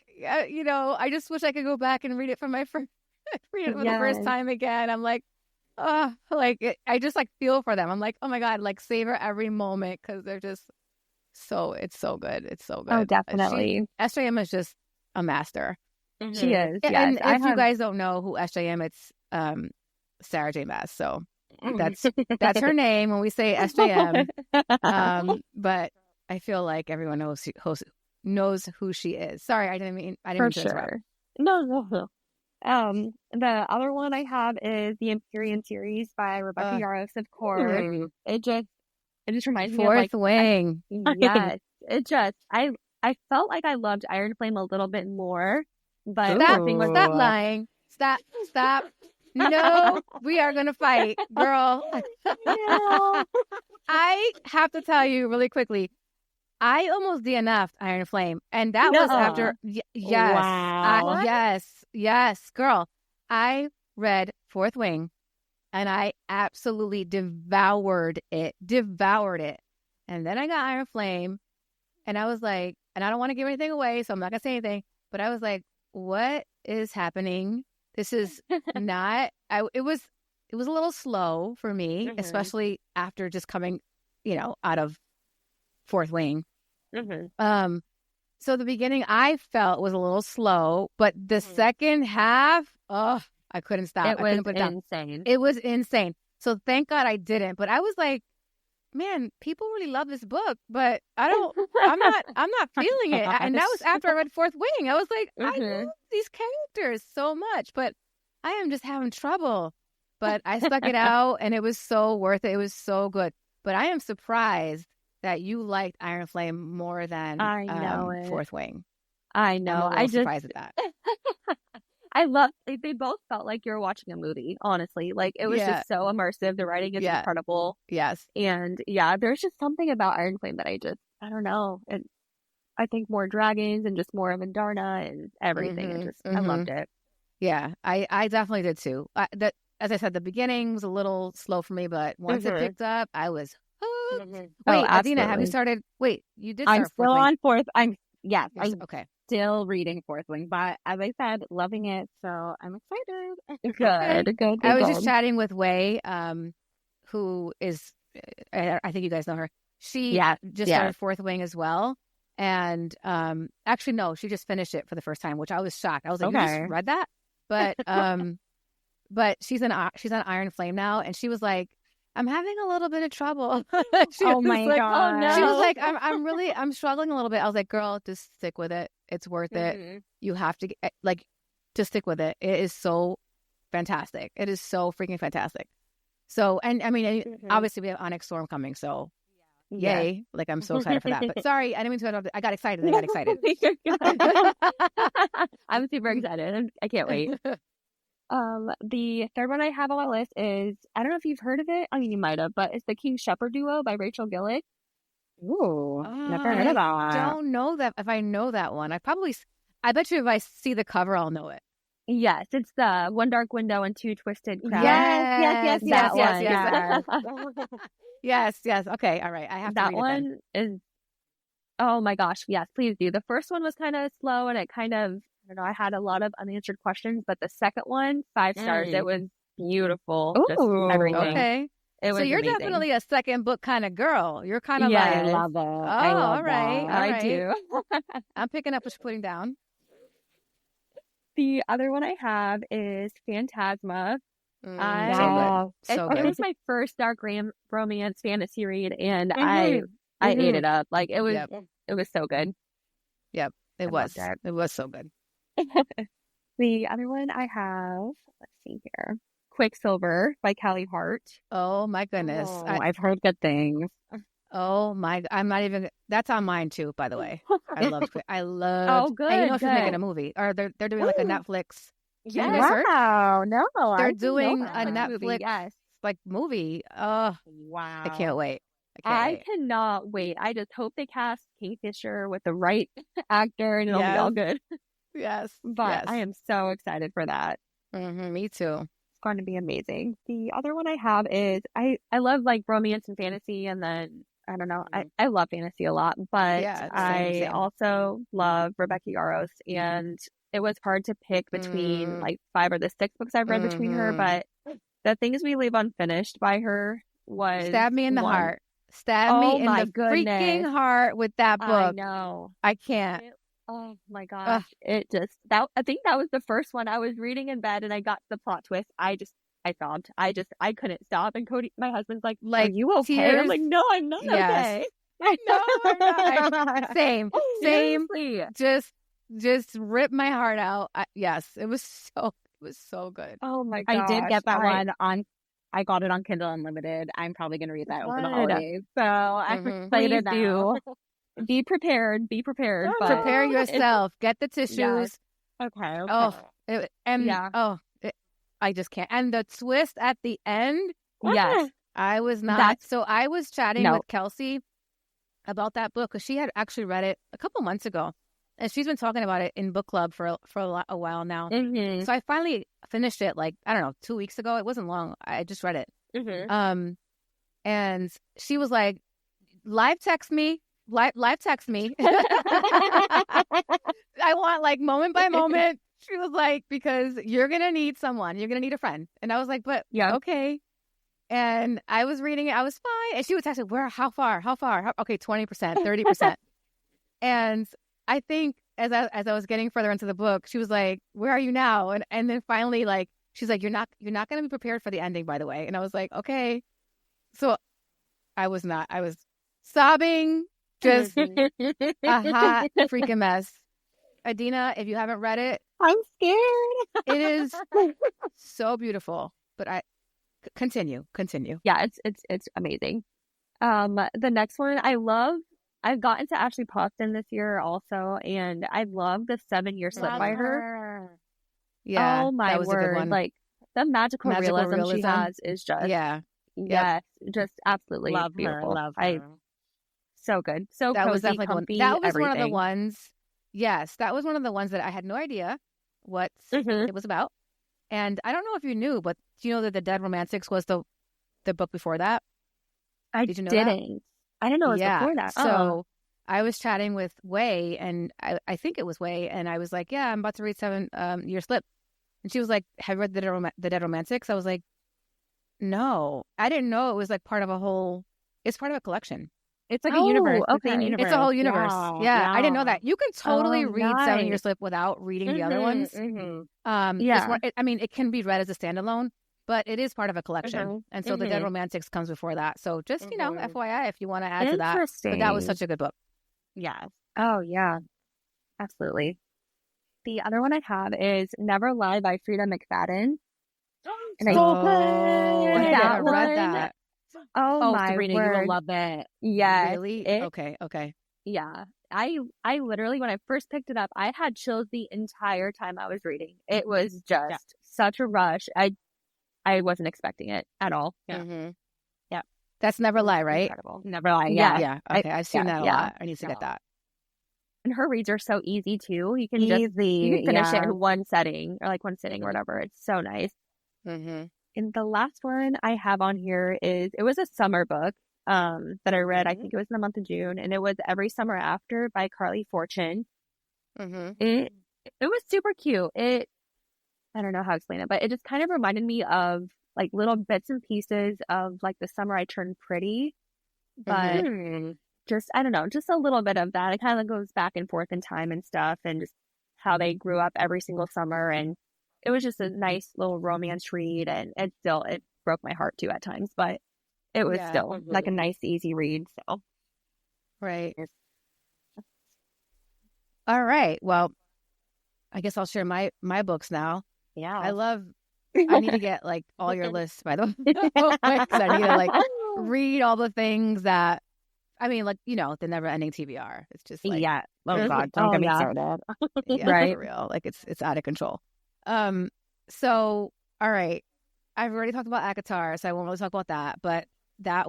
[SPEAKER 1] you know, I just wish I could go back and read it for the first time again. I'm like, oh, like I just like feel for them. I'm like, oh my God, like savor every moment because they're just it's so good. It's so good.
[SPEAKER 2] Oh, definitely.
[SPEAKER 1] SJM is just a master.
[SPEAKER 2] She is. Yes.
[SPEAKER 1] And if you guys don't know who SJM, it's Sarah J. Maas. So that's her name when we say SJM. But I feel like everyone knows who she is. Sorry, I didn't mean to interrupt.
[SPEAKER 2] No. The other one I have is the Empyrean series by Rebecca Yarros, of course. It just reminds me of
[SPEAKER 1] Fourth Wing.
[SPEAKER 2] Yes. I felt like I loved Iron Flame a little bit more, but
[SPEAKER 1] stop lying. Stop. No, we are going to fight, girl. I have to tell you really quickly, I almost DNF'd Iron Flame, and that was after, yes.
[SPEAKER 3] Wow.
[SPEAKER 1] Yes, girl. I read Fourth Wing, and I absolutely devoured it. And then I got Iron Flame, and I was like, and I don't want to give anything away, so I'm not going to say anything, but I was like, what is happening? This is not, it was it was a little slow for me, especially after just coming, out of Fourth Wing. So the beginning I felt was a little slow, but the second half, I couldn't stop. I couldn't put it down.
[SPEAKER 2] Insane.
[SPEAKER 1] It was insane. So thank God I didn't. But I was like, man, people really love this book, but I'm not feeling it. And that was after I read Fourth Wing. I was like, I love these characters so much, but I am just having trouble. But I stuck it out, and it was so worth it. It was so good. But I am surprised that you liked Iron Flame more than Fourth Wing.
[SPEAKER 2] I know.
[SPEAKER 1] I'm surprised at that.
[SPEAKER 2] I love. They both felt like you're watching a movie. Honestly, like it was just so immersive. The writing is incredible.
[SPEAKER 1] Yes,
[SPEAKER 2] and there's just something about Iron Flame that I don't know. And I think more dragons and just more of Indarna and everything. I loved it.
[SPEAKER 1] Yeah, I definitely did too. As I said, the beginning was a little slow for me, but once it picked up, I was hooked. Wait, Adeana, have you started? Wait, you did start
[SPEAKER 3] I'm still on fourth. I'm
[SPEAKER 1] okay.
[SPEAKER 3] Still reading Fourth Wing, but as I said, loving it. So I'm excited.
[SPEAKER 2] Good.
[SPEAKER 1] I was just chatting with Wei, who is, I think you guys know her. She just started Fourth Wing as well. And actually, no, she just finished it for the first time, which I was shocked. I was like, you just read that? But she's on Iron Flame now, and she was like, I'm having a little bit of trouble.
[SPEAKER 3] Oh my God.
[SPEAKER 2] Oh no.
[SPEAKER 1] She was like, I'm struggling a little bit. I was like, girl, just stick with it. It's worth it. You have to just stick with it. It is so fantastic. It is so freaking fantastic. So, and I mean, obviously we have Onyx Storm coming, so yay. Like, I'm so excited for that. But sorry, I didn't mean to interrupt. I got excited.
[SPEAKER 2] I'm super excited. I can't wait. The third one I have on my list is, I don't know if you've heard of it. I mean, you might have, but it's the King Shepherd Duo by Rachel Gillick.
[SPEAKER 3] Ooh, never heard of that.
[SPEAKER 1] I don't know that. If I know that one, I bet you if I see the cover, I'll know it.
[SPEAKER 2] Yes, it's the One Dark Window and Two Twisted Crowns.
[SPEAKER 1] Yes.
[SPEAKER 2] Yes.
[SPEAKER 1] Yes. Okay, all right. I have
[SPEAKER 2] that
[SPEAKER 1] to read
[SPEAKER 2] one is. Oh my gosh, yes, please do. The first one was kind of slow, and it kind of, I don't know, I had a lot of unanswered questions, but the second one, 5 stars. It was beautiful.
[SPEAKER 3] Ooh,
[SPEAKER 2] just everything.
[SPEAKER 1] Okay.
[SPEAKER 2] It was
[SPEAKER 1] so you're
[SPEAKER 2] amazing.
[SPEAKER 1] Definitely a second book kind of girl. You're kind of
[SPEAKER 3] I
[SPEAKER 1] like,
[SPEAKER 3] love it.
[SPEAKER 1] all right.
[SPEAKER 2] I do.
[SPEAKER 1] I'm picking up what you're putting down.
[SPEAKER 2] The other one I have is Phantasma.
[SPEAKER 1] So good.
[SPEAKER 2] It was my first dark romance fantasy read, and I ate it up. Like, it was so good.
[SPEAKER 1] Yep, it was so good.
[SPEAKER 2] The other one I have, let's see here, Quicksilver by Callie Hart.
[SPEAKER 1] Oh my goodness,
[SPEAKER 3] I've heard good things.
[SPEAKER 1] Oh my, I'm not even. That's on mine too, by the way. I love.
[SPEAKER 2] Oh, good.
[SPEAKER 1] And you know she's making a movie, or they're doing like a Netflix.
[SPEAKER 3] Wow, no,
[SPEAKER 1] they're doing a Netflix
[SPEAKER 2] movie,
[SPEAKER 1] like movie. Oh
[SPEAKER 3] wow,
[SPEAKER 1] I can't wait.
[SPEAKER 2] I cannot wait. I just hope they cast Kingfisher with the right actor, and it'll be all good.
[SPEAKER 1] Yes,
[SPEAKER 2] but I am so excited for that.
[SPEAKER 1] Me too.
[SPEAKER 2] It's going to be amazing. The other one I have is I love like romance and fantasy, and then I don't know, I love fantasy a lot, but I also love Rebecca Yarros, and it was hard to pick between like 5 or the 6 books I've read between her, but The Things We Leave Unfinished by her was
[SPEAKER 1] Stab me in the heart. Stab me in the freaking heart with that book.
[SPEAKER 2] I know.
[SPEAKER 1] I can't.
[SPEAKER 2] Oh my gosh. I think that was the first one I was reading in bed, and I got to the plot twist. I sobbed. I couldn't stop. And Cody, my husband's like, are you okay?
[SPEAKER 1] Tears?
[SPEAKER 2] I'm like, no, I'm not okay.
[SPEAKER 1] I know. I'm not. Same. Just rip my heart out. Yes, it was so good.
[SPEAKER 2] Oh my gosh.
[SPEAKER 3] I did get that one on. I got it on Kindle Unlimited. I'm probably going to read that over the holidays. So I'm excited now.
[SPEAKER 2] Be prepared. But
[SPEAKER 1] prepare yourself. Get the tissues.
[SPEAKER 3] Okay.
[SPEAKER 1] I just can't. And the twist at the end.
[SPEAKER 2] Yes.
[SPEAKER 1] I was not. So I was chatting with Kelsey about that book because she had actually read it a couple months ago. And she's been talking about it in book club for a while now. So I finally finished it, like, I don't know, 2 weeks ago. It wasn't long. I just read it. And she was like, live text me. I want like moment by moment. She was like, because you're going to need someone. You're going to need a friend. And I was like, but okay. And I was reading it. I was fine. And she was asking, how far? Okay, 20%, 30%. And I think as I was getting further into the book, she was like, where are you now? And then finally, like, she's like, you're not going to be prepared for the ending, by the way. And I was like, okay. So I was not. I was sobbing, just a hot freaking mess. Adeana, if you haven't read it,
[SPEAKER 2] I'm scared.
[SPEAKER 1] It is so beautiful. But continue.
[SPEAKER 2] Yeah, it's amazing. The next one I've gotten to actually Boston this year also, and I love the 7-year slip by her.
[SPEAKER 1] Yeah.
[SPEAKER 2] Oh my
[SPEAKER 1] that was
[SPEAKER 2] word.
[SPEAKER 1] A good one.
[SPEAKER 2] Like the magical realism she has is just just absolutely
[SPEAKER 3] love
[SPEAKER 2] beautiful.
[SPEAKER 3] Her, love her.
[SPEAKER 2] So good. So
[SPEAKER 1] that
[SPEAKER 2] cozy,
[SPEAKER 1] was definitely
[SPEAKER 2] comfy,
[SPEAKER 1] that was
[SPEAKER 2] everything.
[SPEAKER 1] one of the ones. Yes, that was one of the ones that I had no idea what it was about. And I don't know if you knew, but do you know that The Dead Romantics was the book before that? Did you know that?
[SPEAKER 2] I didn't know it was before that.
[SPEAKER 1] So I was chatting with Wei, and I think it was Wei, and I was like, yeah, I'm about to read 7-Year Slip. And she was like, have you read The Dead Romantics? I was like, no. I didn't know it was like part of it's part of a collection.
[SPEAKER 3] It's like a universe.
[SPEAKER 2] Okay.
[SPEAKER 1] It's a whole universe. Yeah. I didn't know that. You can totally read 7-Year Slip without reading the other ones. I mean, it can be read as a standalone, but it is part of a collection. And so The Dead Romantics comes before that. So just, FYI, if you want to add to that. But that was such a good book.
[SPEAKER 3] Yes.
[SPEAKER 2] Oh, yeah. Absolutely. The other one I have is Never Lie by Frida McFadden.
[SPEAKER 3] And I
[SPEAKER 1] read that.
[SPEAKER 2] Oh my
[SPEAKER 3] Sabrina,
[SPEAKER 2] word.
[SPEAKER 3] you will love it.
[SPEAKER 2] Yes.
[SPEAKER 1] Really? Okay.
[SPEAKER 2] Yeah. I literally, when I first picked it up, I had chills the entire time I was reading. It was just such a rush. I wasn't expecting it at all.
[SPEAKER 3] Yeah.
[SPEAKER 1] Mm-hmm. Yeah. That's Never Lie, right?
[SPEAKER 2] Incredible.
[SPEAKER 3] Never Lie.
[SPEAKER 1] Yeah. Okay. I've seen that a lot. I need to get that.
[SPEAKER 2] And her reads are so easy too. You can finish it in one setting or like one sitting or whatever. It's so nice.
[SPEAKER 1] Mm-hmm.
[SPEAKER 2] And the last one I have on here it was a summer book that I read. I think it was in the month of June, and it was Every Summer After by Carly Fortune.
[SPEAKER 1] Mm-hmm.
[SPEAKER 2] It was super cute. I don't know how to explain it, but it just kind of reminded me of like little bits and pieces of like The Summer I Turned Pretty, but just I don't know, just a little bit of that. It kind of goes back and forth in time and stuff, and just how they grew up every single summer. And it was just a nice little romance read, and it broke my heart too at times, but it was still like a nice, easy read. So,
[SPEAKER 1] right. All right. Well, I guess I'll share my books now.
[SPEAKER 2] Yeah.
[SPEAKER 1] I need to get like all your lists, by the way. 'Cause I need to like read all the things that, I mean, like, the never ending TBR. It's just like,
[SPEAKER 3] oh God, don't get me started.
[SPEAKER 1] Right. For real. Like it's out of control. So, all right. I've already talked about ACOTAR, so I won't really talk about that, but that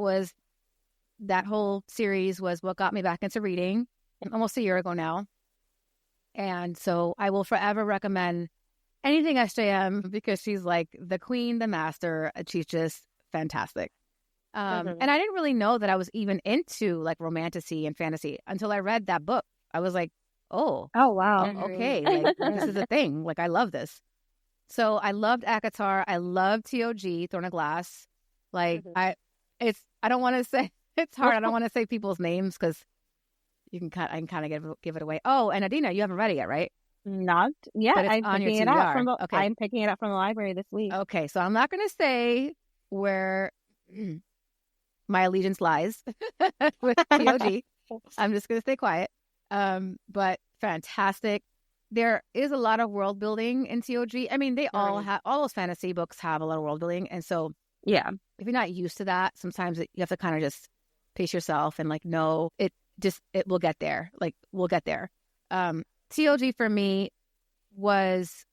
[SPEAKER 1] whole series was what got me back into reading almost a year ago now. And so I will forever recommend anything SJM because she's like the queen, the master. She's just fantastic. And I didn't really know that I was even into like romantasy and fantasy until I read that book. I was like, oh wow, okay, like this is a thing. Like I love this. So I loved ACOTAR. I loved TOG, Throne of Glass. Like I don't want to say it's hard. I don't want to say people's names because I can kind of give it away. Oh, and Adeana, you haven't read it yet, right?
[SPEAKER 3] Not yet.
[SPEAKER 1] But it's on your TBR.
[SPEAKER 3] I'm picking it up from the library this week.
[SPEAKER 1] Okay, so I'm not going to say where my allegiance lies with TOG. I'm just going to stay quiet. But fantastic. There is a lot of world building in TOG. I mean, they all those fantasy books have a lot of world building. And so, if you're not used to that, sometimes you have to kind of just pace yourself and like, no, it will get there. Like, we'll get there. TOG for me was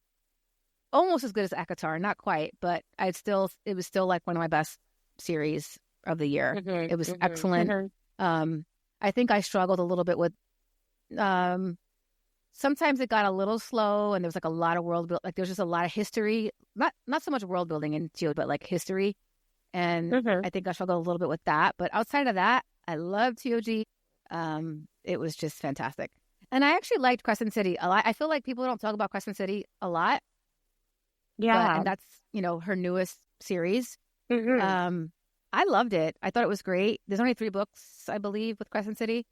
[SPEAKER 1] almost as good as ACOTAR, not quite, but it was still like one of my best series of the year. It was excellent. I think I struggled a little bit with sometimes it got a little slow and there was like a lot of world building. Like there's just a lot of history, not so much world building in TOG, but like history. And I think I struggled a little bit with that. But outside of that, I love TOG. It was just fantastic. And I actually liked Crescent City a lot. I feel like people don't talk about Crescent City a lot.
[SPEAKER 2] Yeah.
[SPEAKER 1] And that's, her newest series.
[SPEAKER 2] Mm-hmm.
[SPEAKER 1] I loved it. I thought it was great. There's only 3 books, I believe, with Crescent City.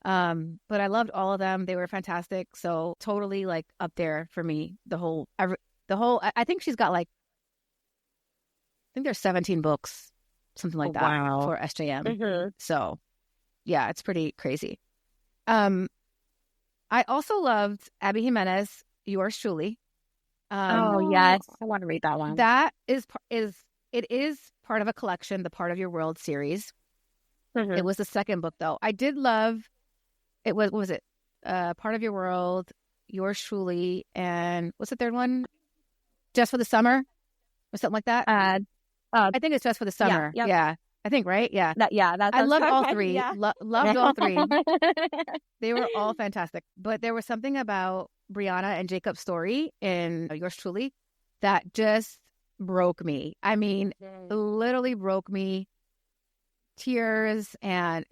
[SPEAKER 1] But I loved all of them. They were fantastic. So totally like up there for me. I think she's got like, I think there's 17 books, something like that for SJM.
[SPEAKER 2] Mm-hmm.
[SPEAKER 1] So yeah, it's pretty crazy. I also loved Abby Jimenez, Yours Truly.
[SPEAKER 2] Oh yes, I want to read that one.
[SPEAKER 1] That is part of a collection, the Part of Your World series.
[SPEAKER 2] Mm-hmm.
[SPEAKER 1] It was the second book though. I did love it. What was it? Part of Your World, Yours Truly, and what's the third one? Just for the Summer or something like that. I think it's Just for the Summer. Yeah. I think, right? Yeah. I loved all 3.
[SPEAKER 2] Yeah.
[SPEAKER 1] Loved all 3. They were all fantastic. But there was something about Brianna and Jacob's story in Yours Truly that just broke me. I mean, literally broke me. Tears, and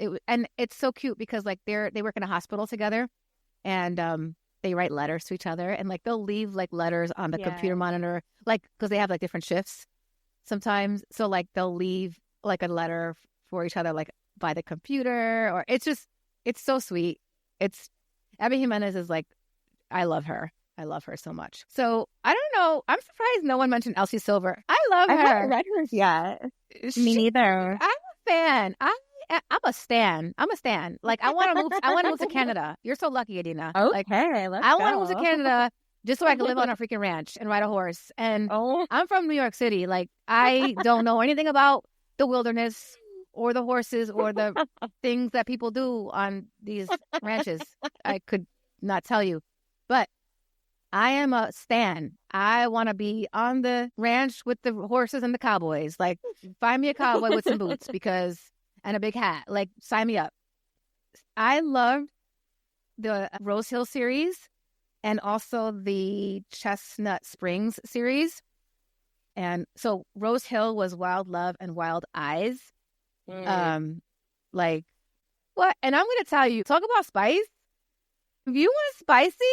[SPEAKER 1] it's so cute because like they work in a hospital together, and they write letters to each other, and like they'll leave like letters on the computer monitor, like because they have like different shifts sometimes. So like they'll leave like a letter for each other, like by the computer, or it's so sweet. Abby Jimenez is like, I love her so much. So I don't know. I'm surprised no one mentioned Elsie Silver. I love her.
[SPEAKER 2] I haven't read hers yet. Me neither.
[SPEAKER 1] I'm a fan. I'm a stan. Like I want to move to Canada. You're so lucky, Adeana.
[SPEAKER 2] Okay,
[SPEAKER 1] like,
[SPEAKER 2] let's
[SPEAKER 1] I
[SPEAKER 2] go.
[SPEAKER 1] want to move to Canada just so I can live on a freaking ranch and ride a horse. And I'm from New York City. Like I don't know anything about the wilderness or the horses or the things that people do on these ranches. I could not tell you, but I am a stan. I want to be on the ranch with the horses and the cowboys. Like, find me a cowboy with some boots and a big hat. Like, sign me up. I loved the Rose Hill series and also the Chestnut Springs series. And so Rose Hill was Wild Love and Wild Eyes. Like, what? And I'm going to tell you, talk about spice. If you want spicy,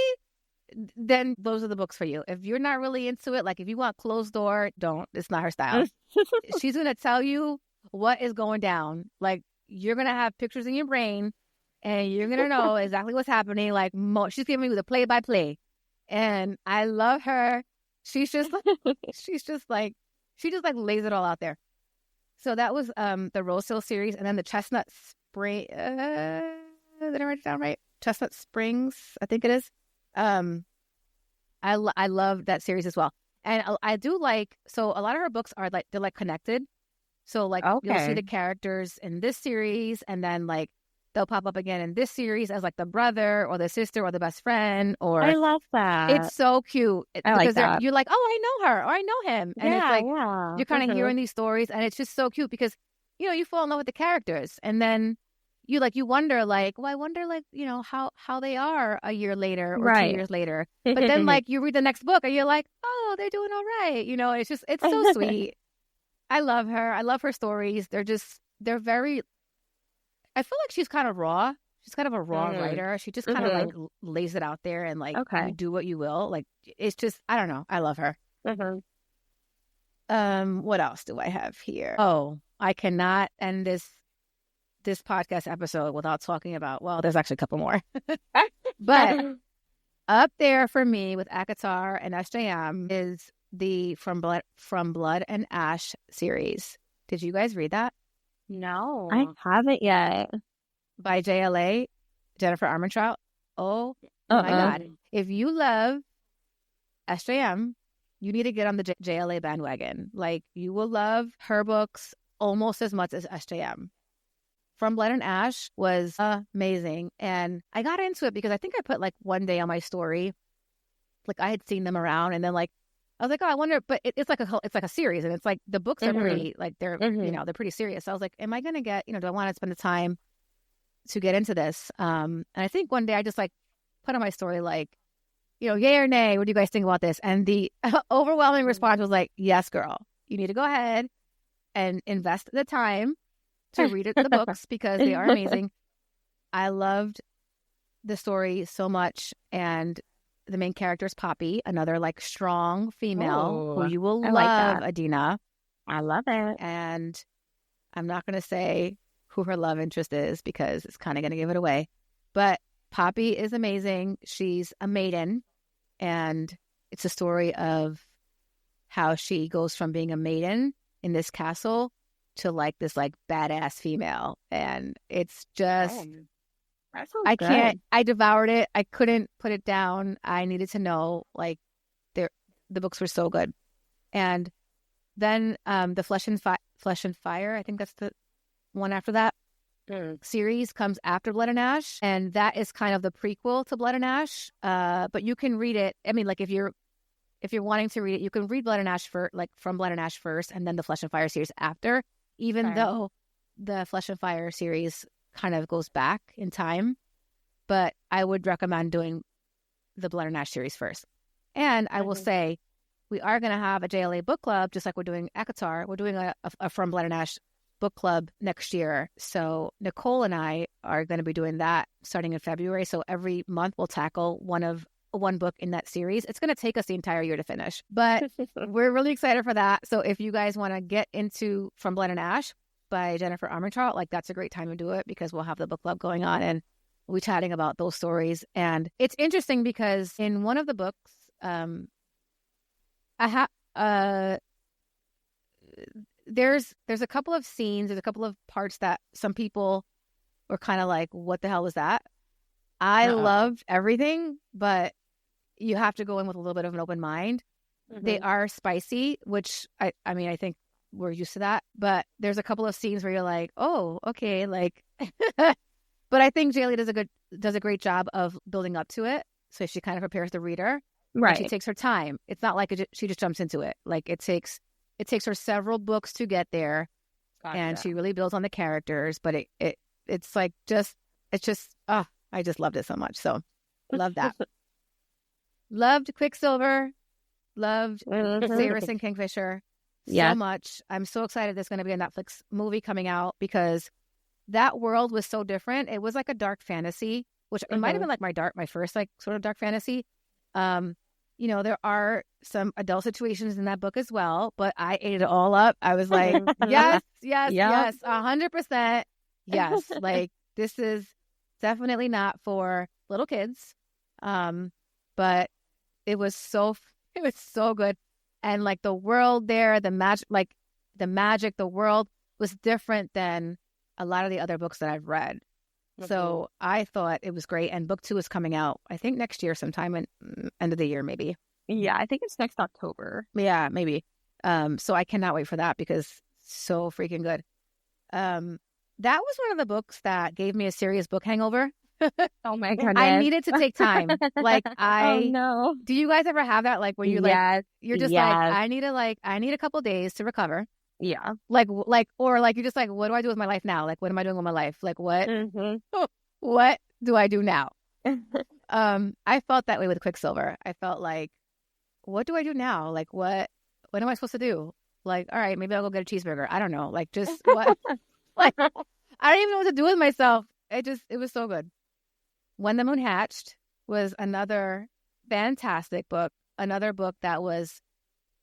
[SPEAKER 1] then those are the books for you. If you're not really into it, like if you want closed door, don't. It's not her style. She's going to tell you what is going down. Like, you're going to have pictures in your brain and you're going to know exactly what's happening. Like, she's giving you the play-by-play. And I love her. She just like lays it all out there. So that was the Rose Hill series. And then the Chestnut Spring. Did I write it down right? Chestnut Springs, I think it is. I love that series as well. And I do like, so a lot of her books are like, they're like connected. So like you'll see the characters in this series and then like they'll pop up again in this series as like the brother or the sister or the best friend. Or
[SPEAKER 2] I love that.
[SPEAKER 1] It's so cute.
[SPEAKER 2] I like that.
[SPEAKER 1] You're like, oh, I know her or I know him. And it's like, you're kind of hearing these stories and it's just so cute because, you fall in love with the characters. And then you wonder like, well, I wonder like, how they are a year later or 2 years later. But then like you read the next book and you're like, oh, they're doing all right. It's so sweet. I love her. I love her stories. They're very, I feel like she's kind of raw. She's kind of a raw writer. She just kind of like lays it out there and like you do what you will. Like it's just, I don't know. I love her. What else do I have here? Oh, I cannot end this podcast episode without talking about, well, there's actually a couple more. But up there for me with ACOTAR and SJM is the From Blood and Ash series. Did you guys read that?
[SPEAKER 2] No. I haven't yet.
[SPEAKER 1] By JLA, Jennifer Armentrout. Oh my God. If you love SJM, you need to get on the JLA bandwagon. Like, you will love her books almost as much as SJM. From Blood and Ash was amazing. And I got into it because I think I put like one day on my story, like I had seen them around and then like, I was like, oh, I wonder, but it's like a series and it's like the books are pretty, like they're, they're pretty serious. So I was like, am I going to get, do I want to spend the time to get into this? And I think one day I just like put on my story, like, yay or nay, what do you guys think about this? And the overwhelming response was like, yes, girl, you need to go ahead and invest the time to read the books because they are amazing. I loved the story so much, and the main character is Poppy, another like strong female who you will
[SPEAKER 2] I like
[SPEAKER 1] love,
[SPEAKER 2] that.
[SPEAKER 1] Adeana.
[SPEAKER 3] I love it.
[SPEAKER 1] And I'm not going to say who her love interest is because it's kind of going to give it away. But Poppy is amazing. She's a maiden, and it's a story of how she goes from being a maiden in this castle to like this like badass female. And it's just,
[SPEAKER 3] That sounds
[SPEAKER 1] I
[SPEAKER 3] good.
[SPEAKER 1] can't, I devoured it. I couldn't put it down. I needed to know, like, the books were so good. And then the Flesh and Fire, I think that's the one after that series, comes after Blood and Ash, and that is kind of the prequel to Blood and Ash. But you can read it. I mean, like if you're wanting to read it, you can read Blood and Ash from Blood and Ash first, and then the Flesh and Fire series after. Even though the Flesh and Fire series kind of goes back in time, but I would recommend doing the Blood and Ash series first. And I will say, we are going to have a JLA book club, just like we're doing ACOTAR. We're doing a From Blood and Ash book club next year. So Nicole and I are going to be doing that starting in February. So every month we'll tackle one book in that series. It's going to take us the entire year to finish, but we're really excited for that. So if you guys want to get into From Blood and Ash by Jennifer Armentrout, like that's a great time to do it because we'll have the book club going on and we'll be chatting about those stories. And it's interesting because in one of the books, there's a couple of scenes, there's a couple of parts that some people were kind of like, what the hell was that? I loved everything, but you have to go in with a little bit of an open mind. They are spicy, which I mean, I think we're used to that, but there's a couple of scenes where you're like, oh, okay, like, but I think Jaylee does a great job of building up to it. So she kind of prepares the reader.
[SPEAKER 2] Right.
[SPEAKER 1] And she takes her time. It's not like she just jumps into it. Like it takes her several books to get there. Gotcha. And she really builds on the characters, but it's like I just loved it so much. So love that. Loved Quicksilver. Loved Sabrina and Kingfisher so much. I'm so excited there's going to be a Netflix movie coming out because that world was so different. It was like a dark fantasy, which it might have been like my first like sort of dark fantasy. You know, there are some adult situations in that book as well, but I ate it all up. I was like, yes, 100%. Yes. Like this is definitely not for little kids. But it was so good. And like the world there, the magic, the world was different than a lot of the other books that I've read. So I thought it was great. And book 2 is coming out, I think next year, sometime in end of the year, maybe.
[SPEAKER 2] Yeah, I think it's next October.
[SPEAKER 1] Yeah, maybe. So I cannot wait for that because so freaking good. That was one of the books that gave me a serious book hangover.
[SPEAKER 2] Oh my goodness.
[SPEAKER 1] I needed to take time. Like
[SPEAKER 2] oh no.
[SPEAKER 1] Do you guys ever have that? Like where you you're just like, I need a couple days to recover.
[SPEAKER 2] Yeah.
[SPEAKER 1] Like, or like, you're just like, what do I do with my life now? Like, what am I doing with my life? Like, what do I do now? I felt that way with Quicksilver. I felt like, what do I do now? Like, what am I supposed to do? Like, all right, maybe I'll go get a cheeseburger. I don't know. Like, just what? Like, I don't even know what to do with myself. It was so good. When the Moon Hatched was another fantastic book. Another book that was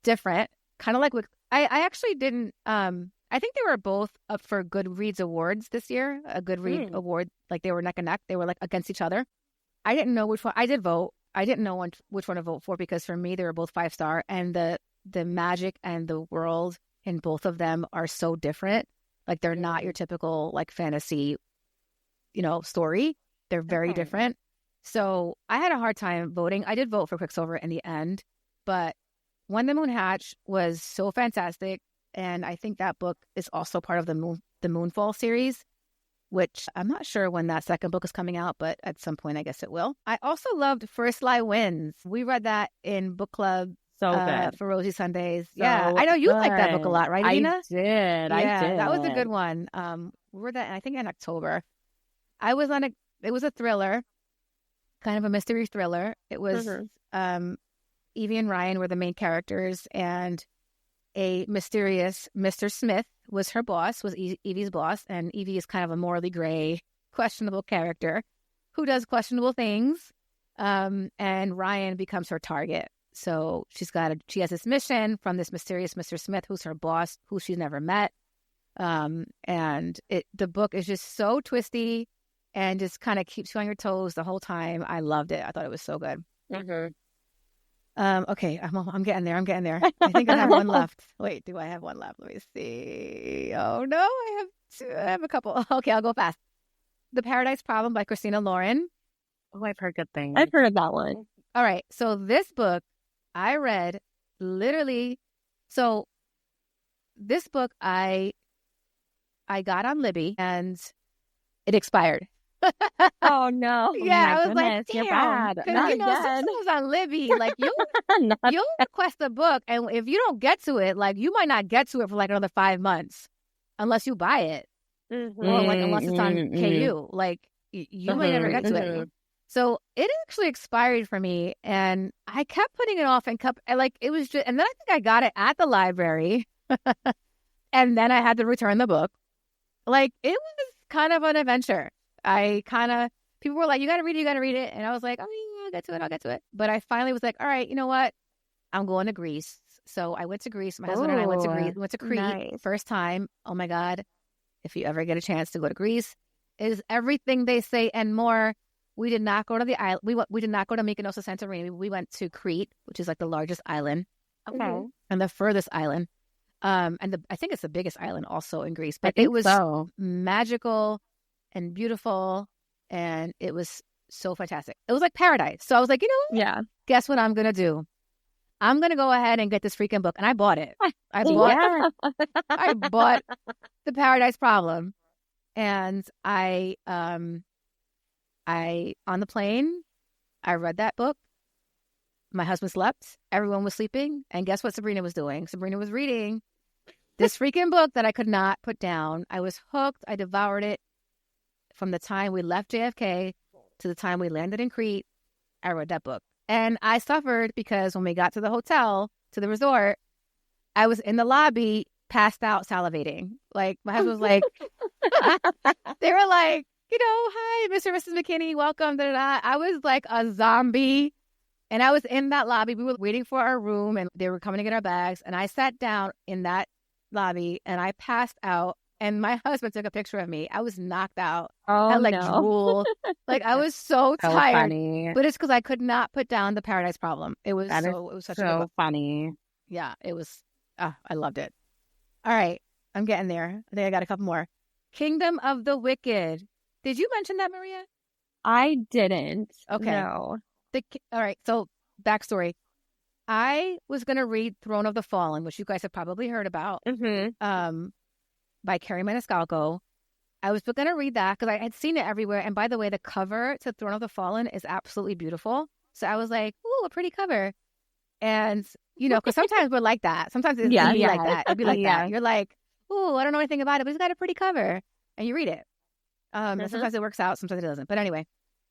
[SPEAKER 1] different. Kind of like with, I actually didn't, I think they were both up for Goodreads awards this year. A Goodreads award, like they were neck and neck. They were like against each other. I didn't know which one. I did vote. I didn't know which one to vote for because for me, they were both 5-star. And the magic and the world in both of them are so different. Like they're not your typical like fantasy, story. They're very different. So I had a hard time voting. I did vote for Quicksilver in the end, but When the Moon Hatched was so fantastic. And I think that book is also part of the Moonfall series, which I'm not sure when that second book is coming out, but at some point I guess it will. I also loved First Lie Wins. We read that in book club.
[SPEAKER 3] So good.
[SPEAKER 1] For Rosy Sundays. I know you like that book a lot, right, Adeana?
[SPEAKER 3] I did.
[SPEAKER 1] That was a good one. We read that, I think, in October. It was a thriller, kind of a mystery thriller. It was Evie and Ryan were the main characters, and a mysterious Mr. Smith was her boss, was Evie's boss, and Evie is kind of a morally gray, questionable character who does questionable things. And Ryan becomes her target. So she has this mission from this mysterious Mr. Smith, who's her boss, who she's never met. And the book is just so twisty and just kind of keeps you on your toes the whole time. I loved it. I thought it was so good. Okay, I'm getting there. I think I have one left. Wait, do I have one left? Let me see. Oh no, I have two. I have a couple. Okay, I'll go fast. The Paradise Problem by Christina Lauren.
[SPEAKER 3] Oh, I've heard good things.
[SPEAKER 2] I've heard of that one.
[SPEAKER 1] All right, so this book I read literally. So this book I got on Libby and it expired.
[SPEAKER 2] Oh no!
[SPEAKER 1] Yeah, I was like,
[SPEAKER 3] goodness, you're
[SPEAKER 1] damn.
[SPEAKER 3] bad.
[SPEAKER 1] 'Cause,
[SPEAKER 2] Not
[SPEAKER 1] you know,
[SPEAKER 2] again.
[SPEAKER 1] sometimes on Libby, like you'll request a book, and if you don't get to it, like you might not get to it for like another 5 months, unless you buy it, or like unless it's on KU, like you might never get to it. So it actually expired for me, and I kept putting it off, and it was just, and then I think I got it at the library, and then I had to return the book. Like it was kind of an adventure. People were like, you got to read it. And I was like, oh, yeah, I'll get to it. But I finally was like, all right, you know what? I'm going to Greece. So I went to Greece. My husband and I went to Greece. We went to Crete.
[SPEAKER 2] Nice.
[SPEAKER 1] First time. Oh my God. If you ever get a chance to go to Greece, it is everything they say and more. We did not go to the island. We did not go to Mykonos or Santorini. We went to Crete, which is like the largest island.
[SPEAKER 2] Okay.
[SPEAKER 1] And the furthest island. I think it's the biggest island also in Greece. But it was magical and beautiful, and it was so fantastic. It was like paradise. So I was like, you know what?
[SPEAKER 2] Yeah.
[SPEAKER 1] Guess what I'm going to do? I'm going to go ahead and get this freaking book. And I bought it. I bought The Paradise Problem. And I on the plane, I read that book. My husband slept. Everyone was sleeping. And guess what Sabrina was doing? Sabrina was reading this freaking book that I could not put down. I was hooked. I devoured it. From the time we left JFK to the time we landed in Crete, I read that book. And I suffered because when we got to the hotel, to the resort, I was in the lobby, passed out, salivating. Like, my husband was like, they were like, hi, Mr. and Mrs. McKinney, welcome. Da, da, da. I was like a zombie. And I was in that lobby. We were waiting for our room, and they were coming to get our bags. And I sat down in that lobby, and I passed out. And my husband took a picture of me. I was knocked out.
[SPEAKER 2] Oh,
[SPEAKER 1] I
[SPEAKER 2] no.
[SPEAKER 1] drooled. Like I was so tired.
[SPEAKER 3] Funny.
[SPEAKER 1] But it's because I could not put down The Paradise Problem. It was such a good book.
[SPEAKER 3] Funny.
[SPEAKER 1] Yeah, it was. I loved it. All right, I'm getting there. I think I got a couple more. Kingdom of the Wicked. Did you mention that, Maria?
[SPEAKER 2] I didn't.
[SPEAKER 1] Okay.
[SPEAKER 2] No.
[SPEAKER 1] All right. So backstory. I was going to read Throne of the Fallen, which you guys have probably heard about. By Carrie Maniscalco. I was going to read that because I had seen it everywhere. And by the way, the cover to Throne of the Fallen is absolutely beautiful. So I was like, ooh, a pretty cover. And, because sometimes we're like that. Sometimes it'd be like that. It'd be like that. You're like, ooh, I don't know anything about it, but it's got a pretty cover. And you read it. And sometimes it works out, sometimes it doesn't. But anyway,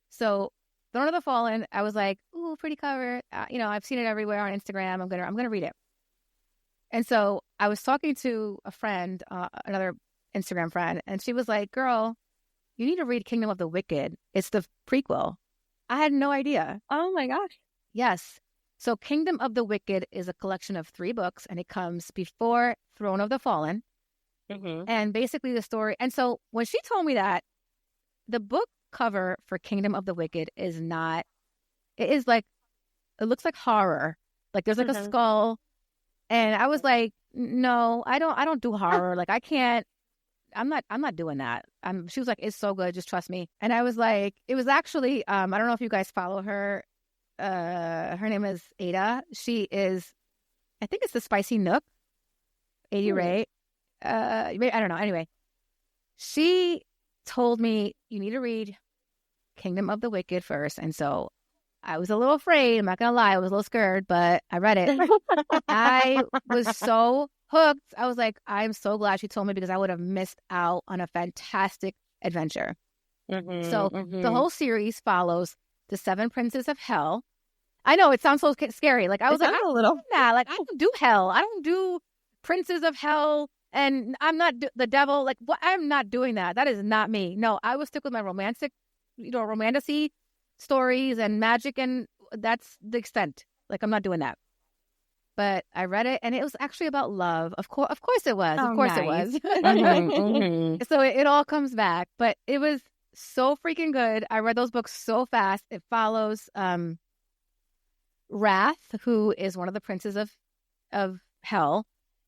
[SPEAKER 1] so Throne of the Fallen, I was like, ooh, pretty cover. I've seen it everywhere on Instagram. I'm gonna read it. And so I was talking to a friend, another Instagram friend, and she was like, girl, you need to read Kingdom of the Wicked. It's the prequel. I had no idea.
[SPEAKER 2] Oh, my gosh.
[SPEAKER 1] Yes. So Kingdom of the Wicked is a collection of 3 books, and it comes before Throne of the Fallen. And basically the story. And so when she told me that, the book cover for Kingdom of the Wicked is not, it looks like horror. Like there's like a skull. And I was like, no, I don't do horror. Like I can't, I'm not doing that. She was like, it's so good. Just trust me. And I was like, it was actually, I don't know if you guys follow her. Her name is Ada. She is, I think it's the Spicy Nook. Adi Ray. I don't know. Anyway, she told me you need to read Kingdom of the Wicked first. And so I was a little afraid. I'm not going to lie. I was a little scared, but I read it. I was so hooked. I was like, I'm so glad she told me because I would have missed out on a fantastic adventure. So the whole series follows the 7 princes of hell. I know it sounds so scary. Like I was like, I don't do that. Like I don't do hell. I don't do princes of hell. And I'm not the devil. Like what? I'm not doing that. That is not me. No, I will stick with my romantic romantic-y stories and magic, and that's the extent. Like, I'm not doing that. But I read it, and it was actually about love. Of course it was.
[SPEAKER 3] Oh,
[SPEAKER 1] of course
[SPEAKER 3] nice.
[SPEAKER 1] it was.
[SPEAKER 3] Mhm.
[SPEAKER 1] So it all comes back. But it was so freaking good. I read those books so fast. It follows Wrath, who is one of the princes of hell,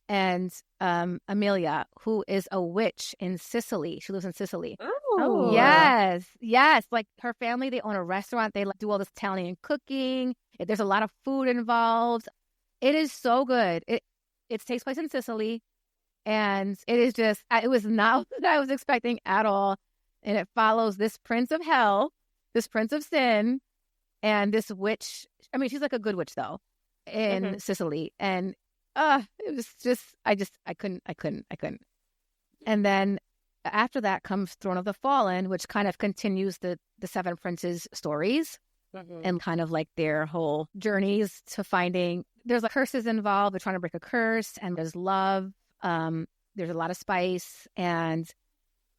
[SPEAKER 1] and Amelia, who is a witch in Sicily. She lives in Sicily.
[SPEAKER 2] Oh.
[SPEAKER 1] Yes. Like, her family, they own a restaurant. They do all this Italian cooking. There's a lot of food involved. It is so good. It takes place in Sicily, and it is just, it was not what I was expecting at all. And it follows this prince of hell, this prince of sin, and this witch. I mean, she's like a good witch, though, in Sicily. And it was just, I couldn't. And then after that comes Throne of the Fallen, which kind of continues the Seven Princes stories and kind of like their whole journeys to finding. There's like curses involved. They're trying to break a curse, and there's love. There's a lot of spice, and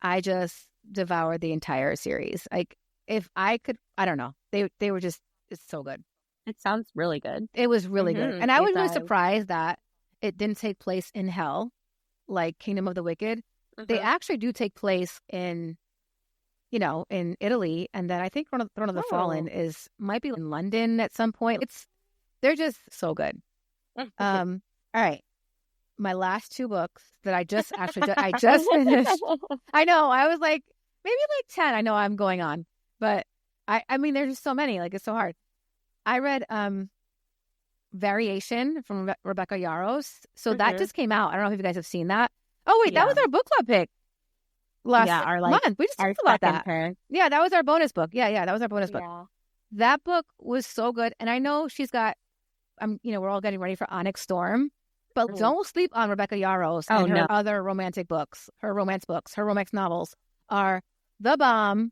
[SPEAKER 1] I just devoured the entire series. Like, if I could, I don't know. They were just, it's so good.
[SPEAKER 2] It sounds really good.
[SPEAKER 1] It was really good. And I was really
[SPEAKER 2] does.
[SPEAKER 1] surprised that it didn't take place in hell, like Kingdom of the Wicked. They actually do take place in Italy. And then I think Throne of the Fallen might be in London at some point. They're just so good. All right. My last two books that I just finished. I know. I was like, maybe like 10. I know I'm going on. But I mean, there's just so many. Like, it's so hard. I read Variation from Rebecca Yarros. So that just came out. I don't know if you guys have seen that. Oh, wait, that was our book club pick last month. We just talked about that.
[SPEAKER 3] Pick.
[SPEAKER 1] Yeah, that was our bonus book. Yeah, that was our bonus book. That book was so good. And I know she's got, we're all getting ready for Onyx Storm. But don't sleep on Rebecca Yarros and her other romantic books. Her romance books, her romance novels are the bomb.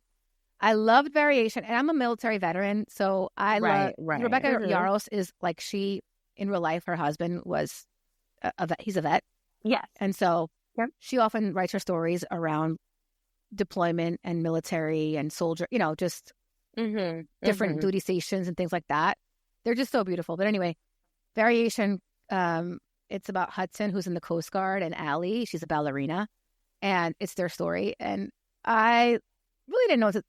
[SPEAKER 1] I loved Variation, and I'm a military veteran, so I love Rebecca Yarros is like, she, in real life, her husband was a vet. He's a vet.
[SPEAKER 2] Yes.
[SPEAKER 1] And so she often writes her stories around deployment and military and soldier, just different duty stations and things like that. They're just so beautiful. But anyway, Variation, it's about Hudson, who's in the Coast Guard, and Allie, she's a ballerina, and it's their story. And I really didn't know what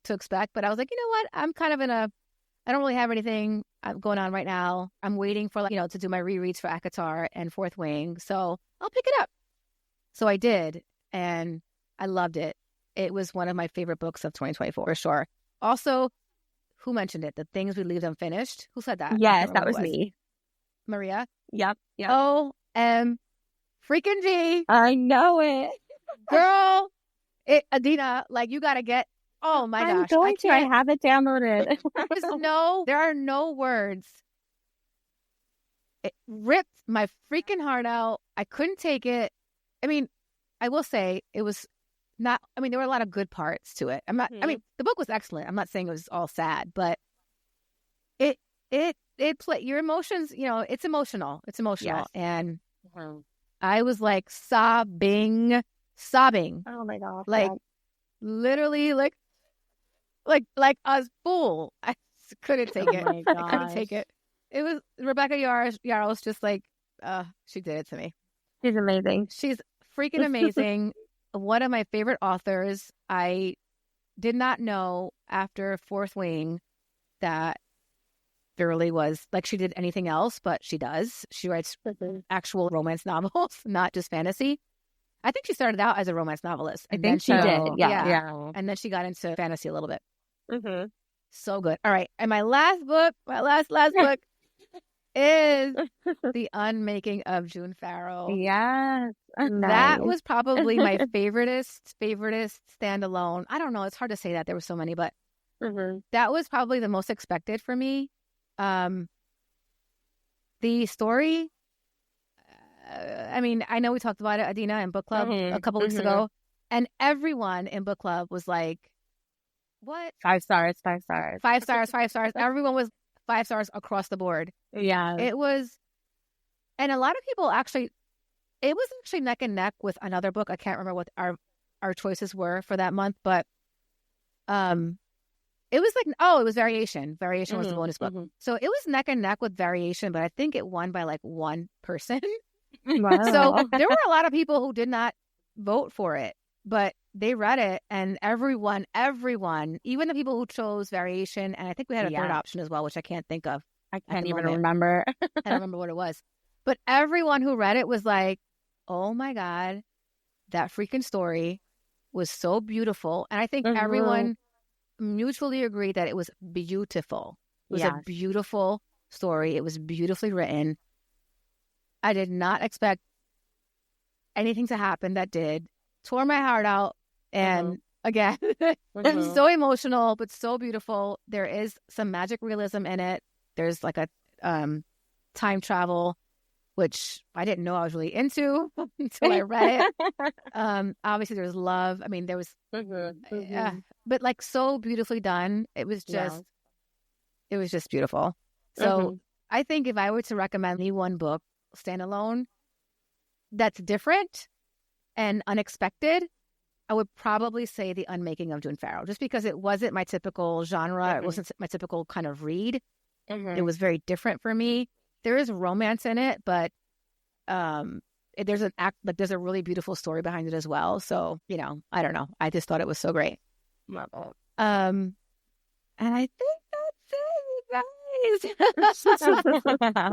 [SPEAKER 1] to expect, but I was like, you know what? I'm kind of I don't really have anything going on right now. I'm waiting for, to do my rereads for ACOTAR and Fourth Wing, so I'll pick it up. So I did, and I loved it. It was one of my favorite books of 2024, for sure. Also, who mentioned it? The Things We Leave Unfinished. Who said that?
[SPEAKER 2] Yes, that was me.
[SPEAKER 1] Maria?
[SPEAKER 2] Yep.
[SPEAKER 1] O-M freaking G.
[SPEAKER 2] I know it.
[SPEAKER 1] Girl, Adeana, like, you got to get, oh my gosh.
[SPEAKER 2] I have it downloaded.
[SPEAKER 1] There are no words. It ripped my freaking heart out. I couldn't take it. I mean, I will say it was not, there were a lot of good parts to it. The book was excellent. I'm not saying it was all sad, but it your emotions, it's emotional. It's emotional.
[SPEAKER 2] Yes.
[SPEAKER 1] And I was like sobbing.
[SPEAKER 2] Oh my gosh.
[SPEAKER 1] Like, literally, like a fool. I couldn't take it. I couldn't take it. It was Rebecca Yarros, just like, she did it to me.
[SPEAKER 2] She's amazing.
[SPEAKER 1] She's freaking amazing. One of my favorite authors. I did not know after Fourth Wing that Girly was, like, she did anything else, but she does. She writes actual romance novels, not just fantasy. I think she started out as a romance novelist.
[SPEAKER 2] I think she did. Yeah.
[SPEAKER 1] And then she got into fantasy a little bit. So good. All right. And my last book, last book is The Unmaking of June Farrow.
[SPEAKER 2] Yes.
[SPEAKER 1] That was probably my favoriteest standalone. I don't know. It's hard to say that. There were so many, but that was probably the most expected for me. The story, I know we talked about it, Adeana, in book club a couple weeks ago, and everyone in book club was like, what?
[SPEAKER 2] 5 stars.
[SPEAKER 1] 5 stars, 5 stars. Everyone was 5 stars across the board.
[SPEAKER 2] Yeah.
[SPEAKER 1] It was, and a lot of people it was actually neck and neck with another book. I can't remember what our choices were for that month, but It was like, it was Variation. Variation was the bonus book. So it was neck and neck with Variation, but I think it won by like one person.
[SPEAKER 2] Wow.
[SPEAKER 1] So there were a lot of people who did not vote for it, but they read it, and everyone, even the people who chose Variation, and I think we had a third option as well, which I can't think of.
[SPEAKER 3] I can't even remember.
[SPEAKER 1] I don't remember what it was. But everyone who read it was like, oh my God, that freaking story was so beautiful. And I think everyone mutually agreed that it was beautiful. It was a beautiful story. It was beautifully written. I did not expect anything to happen that did. Tore my heart out. And again, it's so emotional, but so beautiful. There is some magic realism in it. There's like a time travel, which I didn't know I was really into until I read it. Obviously, there's love. I mean, there was, but like so beautifully done. It was just, it was just beautiful. So I think if I were to recommend me one book standalone that's different and unexpected, I would probably say The Unmaking of June Farrow, just because it wasn't my typical genre. It wasn't my typical kind of read. It was very different for me. There is romance in it, but there's a really beautiful story behind it as well. So, I don't know. I just thought it was so great. And I think that's it, you guys.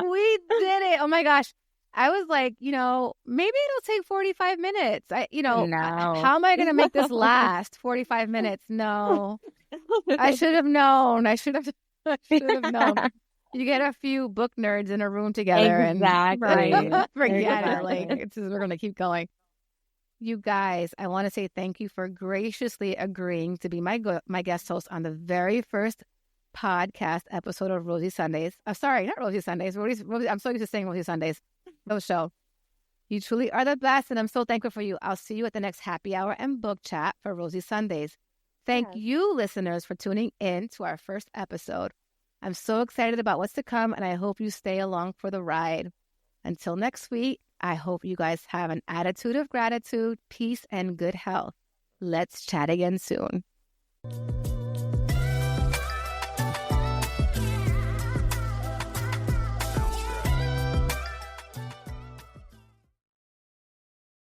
[SPEAKER 1] We did it. Oh my gosh. I was like, maybe it'll take 45 minutes.
[SPEAKER 3] No.
[SPEAKER 1] How am I going to make this last 45 minutes? No. I should have known. known. You get a few book nerds in a room together and forget it. Like, we're going to keep going. You guys, I want to say thank you for graciously agreeing to be my guest host on the very first podcast episode of Rosy Sundays. Sorry, not Rosy Sundays. Rosy, I'm so used to saying Rosy Sundays. No show. You truly are the best, and I'm so thankful for you. I'll see you at the next happy hour and book chat for Rosy Sundays. Thank you, listeners, for tuning in to our first episode. I'm so excited about what's to come, and I hope you stay along for the ride. Until next week, I hope you guys have an attitude of gratitude, peace, and good health. Let's chat again soon.